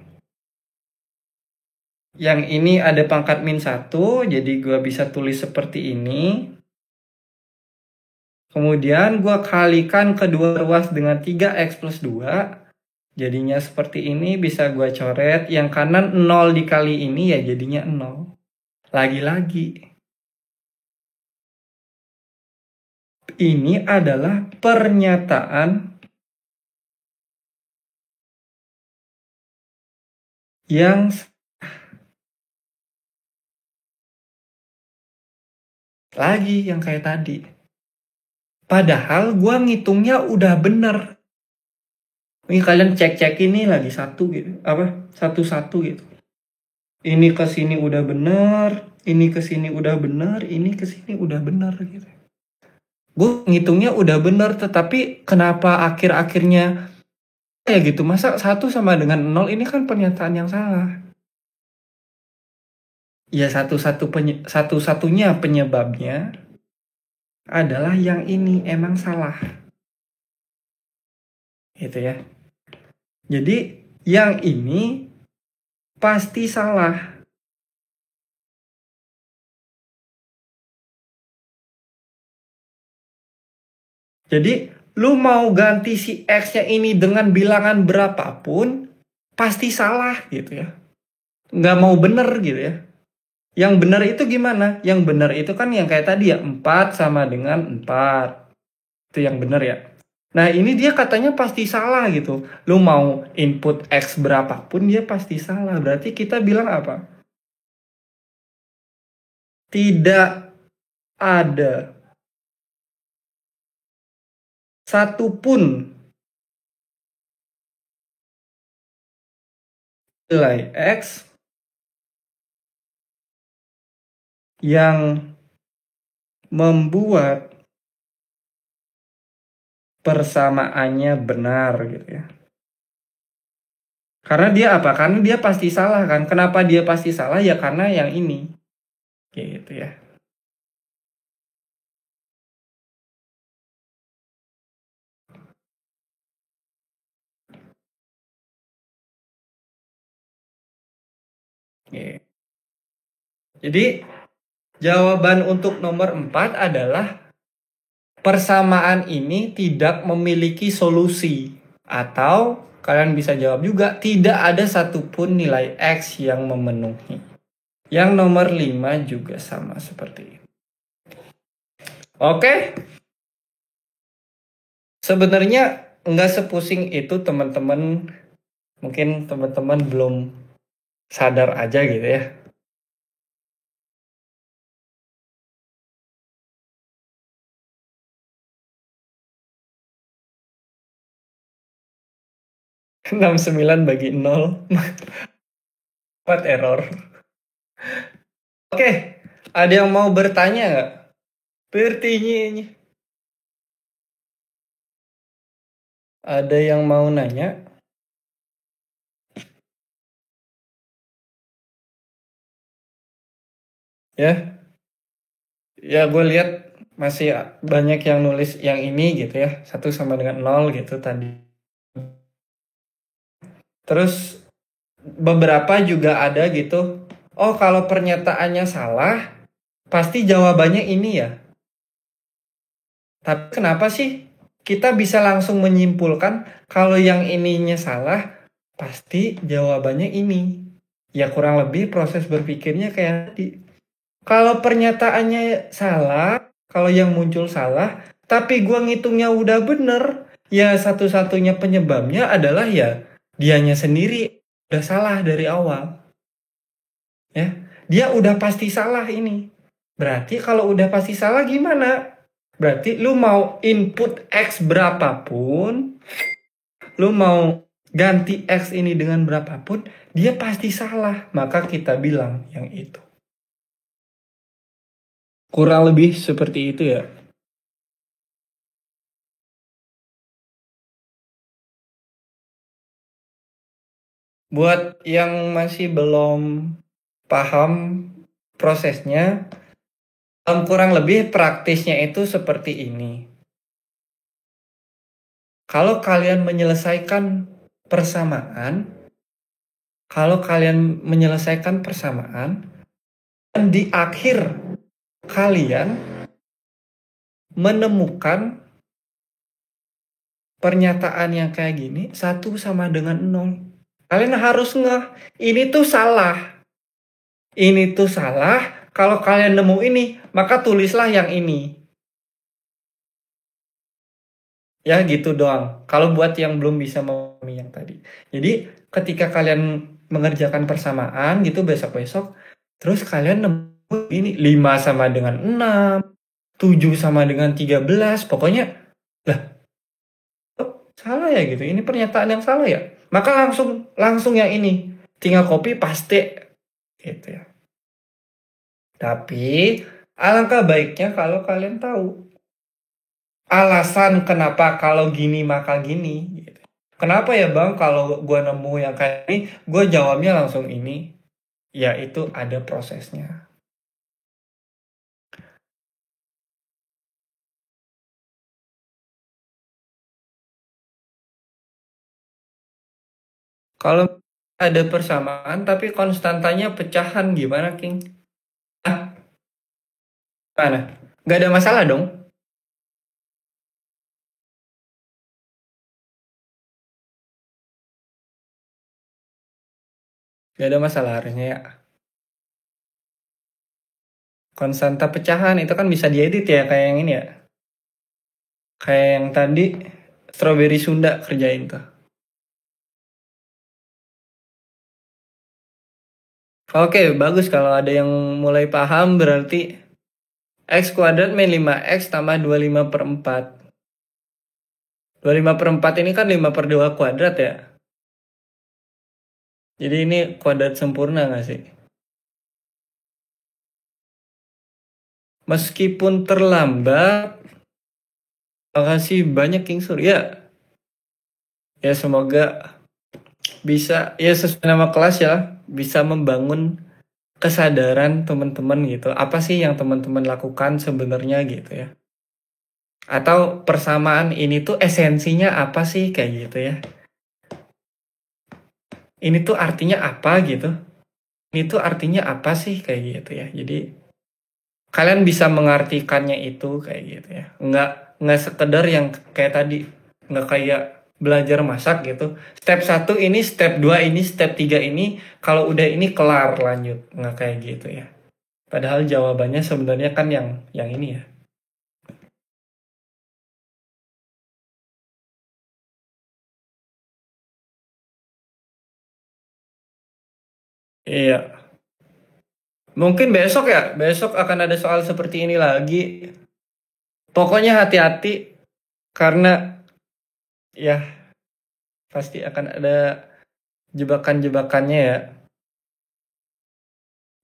Yang ini ada pangkat -1, jadi gue bisa tulis seperti ini. Kemudian gue kalikan kedua ruas dengan 3x plus 2. Jadinya seperti ini, bisa gue coret. Yang kanan 0 dikali ini ya jadinya 0. Lagi-lagi. Ini adalah pernyataan yang lagi yang kayak tadi. Padahal gue ngitungnya udah bener. Ini kalian cek-cek ini lagi 1 gitu. 1-1 gitu. Ini ke sini udah bener, ini ke sini udah bener, ini ke sini udah bener gitu. Gue ngitungnya udah bener, tetapi kenapa akhir-akhirnya ya gitu? Masa 1 sama dengan 0 ini kan pernyataan yang salah. Ya satu-satunya penyebabnya adalah yang ini emang salah. Gitu ya. Jadi yang ini pasti salah. Jadi lu mau ganti si X-nya ini dengan bilangan berapapun pasti salah gitu ya. Nggak mau bener gitu ya. Yang benar itu gimana? Yang benar itu kan yang kayak tadi ya, 4 sama dengan 4. Itu yang benar ya. Nah ini dia katanya pasti salah gitu. Lu mau input X berapapun dia pasti salah. Berarti kita bilang apa? Tidak ada satupun nilai X yang membuat persamaannya benar gitu ya. Karena dia apa? Karena dia pasti salah kan. Kenapa dia pasti salah? Ya karena yang ini. Gitu ya. Gitu. Jadi jawaban untuk nomor 4 adalah persamaan ini tidak memiliki solusi. Atau kalian bisa jawab juga, tidak ada satupun nilai X yang memenuhi. Yang nomor 5 juga sama seperti ini. Oke. Sebenarnya nggak sepusing itu teman-teman. Mungkin teman-teman belum sadar aja gitu ya. Enam sembilan bagi 0. 4 error. Oke, ada yang mau bertanya nggak? Bertanya. Ada yang mau nanya? Ya, ya gue lihat masih banyak yang nulis yang ini gitu ya, 1 sama dengan 0 gitu tadi. Terus beberapa juga ada gitu, oh kalau pernyataannya salah, pasti jawabannya ini ya. Tapi kenapa sih kita bisa langsung menyimpulkan kalau yang ininya salah, pasti jawabannya ini. Ya kurang lebih proses berpikirnya kayak tadi. Kalau pernyataannya salah, kalau yang muncul salah, tapi gua ngitungnya udah bener, ya satu-satunya penyebabnya adalah ya dianya sendiri udah salah dari awal. Ya, dia udah pasti salah ini. Berarti kalau udah pasti salah gimana? Berarti lu mau input X berapapun, lu mau ganti X ini dengan berapapun, dia pasti salah. Maka kita bilang yang itu. Kurang lebih seperti itu ya. Buat yang masih belum paham prosesnya, kurang lebih praktisnya itu seperti ini. Kalau kalian menyelesaikan persamaan, dan di akhir kalian menemukan pernyataan yang kayak gini, 1 sama dengan 0. Kalian harus ini tuh salah. Ini tuh salah. Kalau kalian nemu ini, maka tulislah yang ini. Ya gitu doang. Kalau buat yang belum bisa memahami yang tadi. Jadi ketika kalian mengerjakan persamaan gitu besok-besok, terus kalian nemu ini 5 sama dengan 6, 7 sama dengan 13, pokoknya lah salah ya gitu. Ini pernyataan yang salah ya. Maka langsung yang ini. Tinggal copy paste gitu ya. Tapi alangkah baiknya kalau kalian tahu alasan kenapa kalau gini maka gini gitu. Kenapa ya bang kalau gue nemu yang kayak ini gue jawabnya langsung ini, ya itu ada prosesnya. Kalau ada persamaan tapi konstantanya pecahan gimana King? Ah, mana? Gak ada masalah dong? Gak ada masalah harusnya ya. Konstanta pecahan itu kan bisa diedit ya kayak yang ini ya. Kayak yang tadi Strawberry Sunda kerjain tuh. Oke, bagus kalau ada yang mulai paham berarti X kuadrat min 5X tambah 25/4. 25/4 ini kan 5/2 kuadrat ya. Jadi ini kuadrat sempurna nggak sih? Meskipun terlambat, makasih banyak King Surya. Ya semoga bisa, ya sesuai nama kelas ya, bisa membangun kesadaran teman-teman gitu. Apa sih yang teman-teman lakukan sebenarnya gitu ya. Atau persamaan ini tuh esensinya apa sih kayak gitu ya. Ini tuh artinya apa gitu. Ini tuh artinya apa sih kayak gitu ya. Jadi kalian bisa mengartikannya itu kayak gitu ya. Nggak sekedar yang kayak tadi. Nggak kayak belajar masak gitu. Step 1 ini, step 2 ini, step 3 ini. Kalau udah ini kelar lanjut. Nggak kayak gitu ya. Padahal jawabannya sebenarnya kan yang ini ya. Iya. Mungkin besok ya. Besok akan ada soal seperti ini lagi. Pokoknya hati-hati. Karena ya pasti akan ada jebakan-jebakannya ya.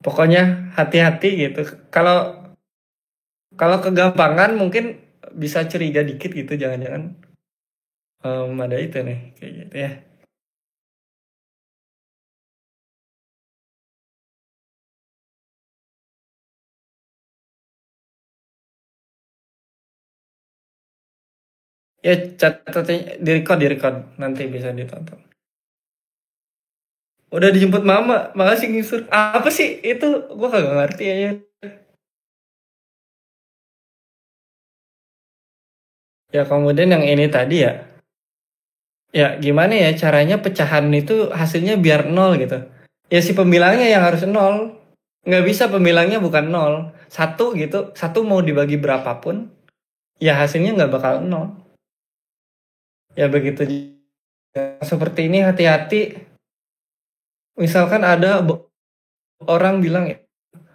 Pokoknya hati-hati gitu. Kalau kegampangan mungkin bisa curiga dikit gitu. Jangan-jangan ada itu nih kayak gitu ya. Ya catatnya di record nanti bisa ditonton. Udah dijemput mama, makasih ngisur. Apa sih itu? Gua kagak ngerti ya. Ya kemudian yang ini tadi ya. Ya gimana ya caranya pecahan itu hasilnya biar nol gitu. Ya si pembilangnya yang harus nol. Nggak bisa pembilangnya bukan nol. Satu gitu. Satu mau dibagi berapapun. Ya hasilnya nggak bakal nol. Ya begitu. Seperti ini hati-hati. Misalkan ada orang bilang ya.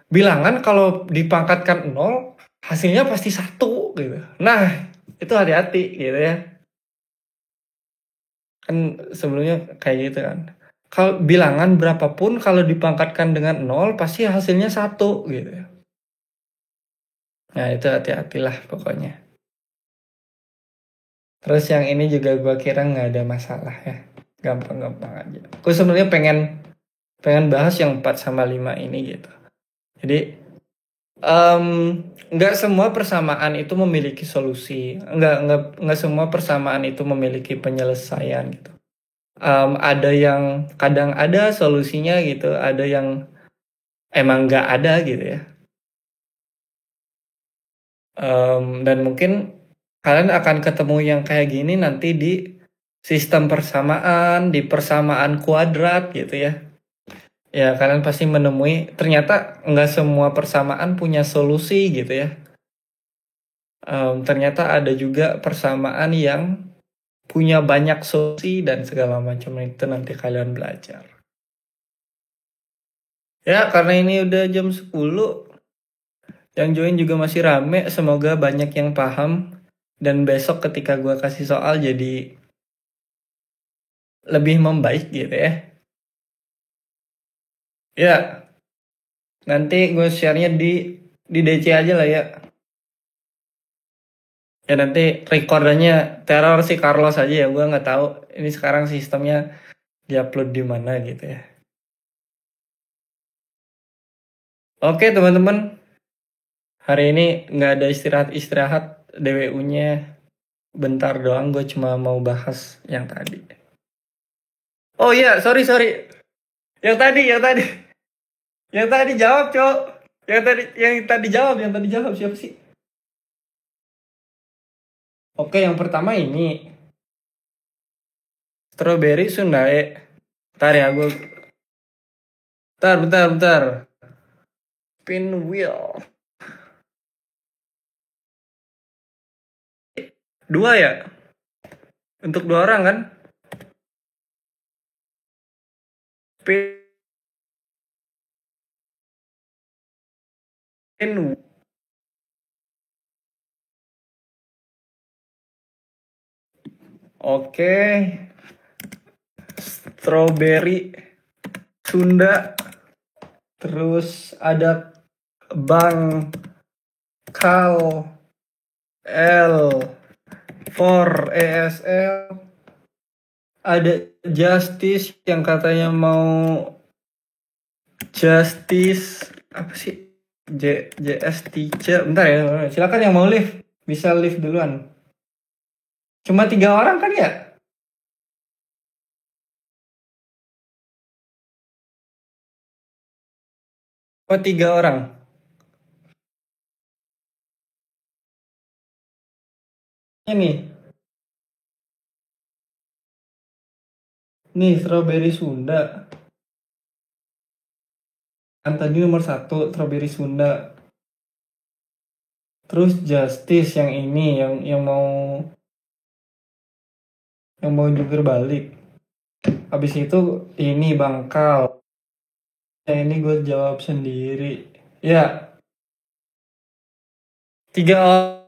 Bilangan kalau dipangkatkan nol. Hasilnya pasti satu gitu. Nah itu hati-hati gitu ya. Kan sebelumnya kayak gitu kan. Kalau bilangan berapapun kalau dipangkatkan dengan nol pasti hasilnya satu gitu ya. Nah itu hati-hatilah pokoknya. Terus yang ini juga gue kira nggak ada masalah ya. Gampang-gampang aja. Gue sebenarnya pengen bahas yang 4 sama 5 ini gitu. Jadi nggak semua persamaan itu memiliki solusi. Nggak semua persamaan itu memiliki penyelesaian gitu. Ada yang kadang ada solusinya gitu, ada yang emang nggak ada gitu ya. Dan mungkin kalian akan ketemu yang kayak gini nanti di sistem persamaan, di persamaan kuadrat gitu ya. Ya kalian pasti menemui ternyata nggak semua persamaan punya solusi gitu ya. Ternyata ada juga persamaan yang punya banyak solusi dan segala macam itu nanti kalian belajar. Ya karena ini udah jam 10, yang join juga masih rame, semoga banyak yang paham. Dan besok ketika gue kasih soal jadi lebih membaik gitu ya. Ya, nanti gue share-nya di DC aja lah ya. Ya nanti recordannya teror si Carlos aja ya, gue nggak tahu ini sekarang sistemnya diupload di mana gitu ya. Oke teman-teman, hari ini nggak ada istirahat DWU-nya bentar doang, gue cuma mau bahas yang tadi. Oh iya, sorry. Yang tadi jawab, Cok. Yang tadi jawab siapa sih? Oke, yang pertama ini. Strawberry Sundae. Bentar ya, gue. Bentar. Pinwheel. 2 ya? Untuk 2 orang kan? Pin. Oke. Strawberry Sunda. Terus ada Bang Kal L for ESL. Ada Justice yang katanya mau Justice apa sih? JS teacher. Bentar ya, silakan yang mau live bisa live duluan. Cuma 3 orang kan ya? Oh 3 orang. Ini nih Strawberry Sunda. Kan tadi nomor 1 Strawberry Sunda. Terus Justice yang ini yang mau jungkir balik. Habis itu ini Bangkal. Yang ini gue jawab sendiri. Ya. 3 orang.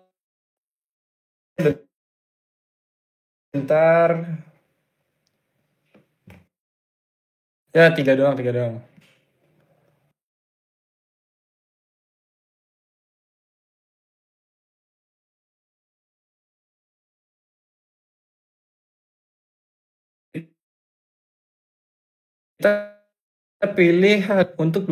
Bentar. Ya 3 doang. Kita pilih untuk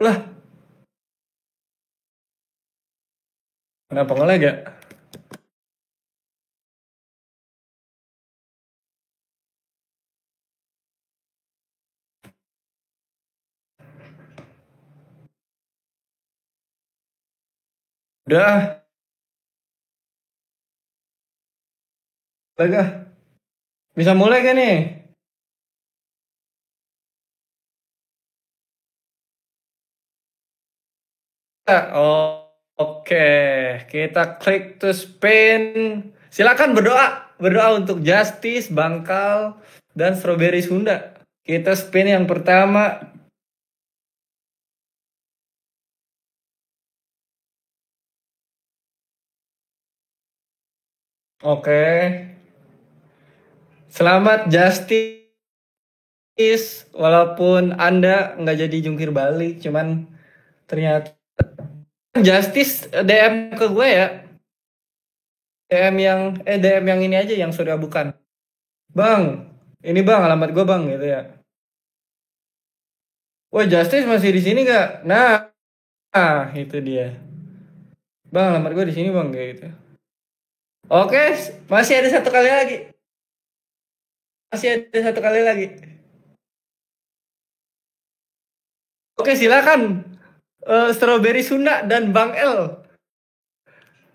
Lah, kenapa ngelag ya? Udah, lag. Bisa mulai kan nih? Oh, oke. Kita klik to spin. Silakan berdoa. Berdoa untuk Justice, Bangkal, dan Strawberry Sunda. Kita spin yang pertama. Oke. Selamat Justice. Walaupun Anda nggak jadi jungkir balik. Cuman ternyata Justice DM ke gue ya. DM yang ini aja, yang sudah bukan. Bang, ini bang alamat gue bang gitu ya. Wah, Justice masih di sini gak? Nah, itu dia. Bang, alamat gue di sini bang kayak gitu. Oke, masih ada satu kali lagi. Masih ada satu kali lagi. Oke, silakan. Strawberry Sunda dan Bang L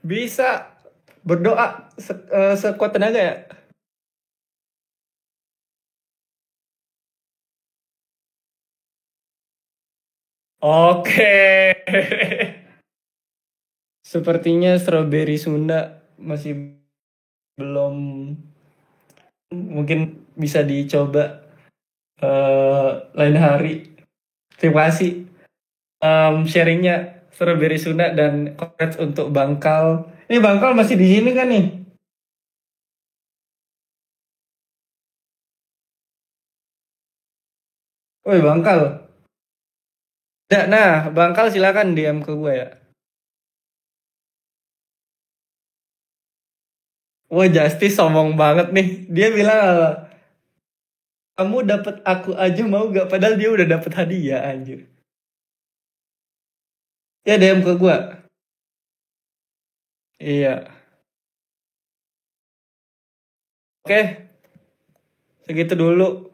bisa berdoa sekuat tenaga ya. Oke. Sepertinya Strawberry Sunda masih belum, mungkin bisa dicoba lain hari. Terima kasih sharingnya Strawberry Sunda, dan congrats untuk Bangkal. Ini Bangkal masih di sini kan nih? Woi Bangkal. Nah, Bangkal silakan DM ke gue ya. Wah, Justice sombong banget nih. Dia bilang, kamu dapat aku aja mau gak? Padahal dia udah dapat hadiah anjir. Ya DM ke gue. Iya. Oke. Segitu dulu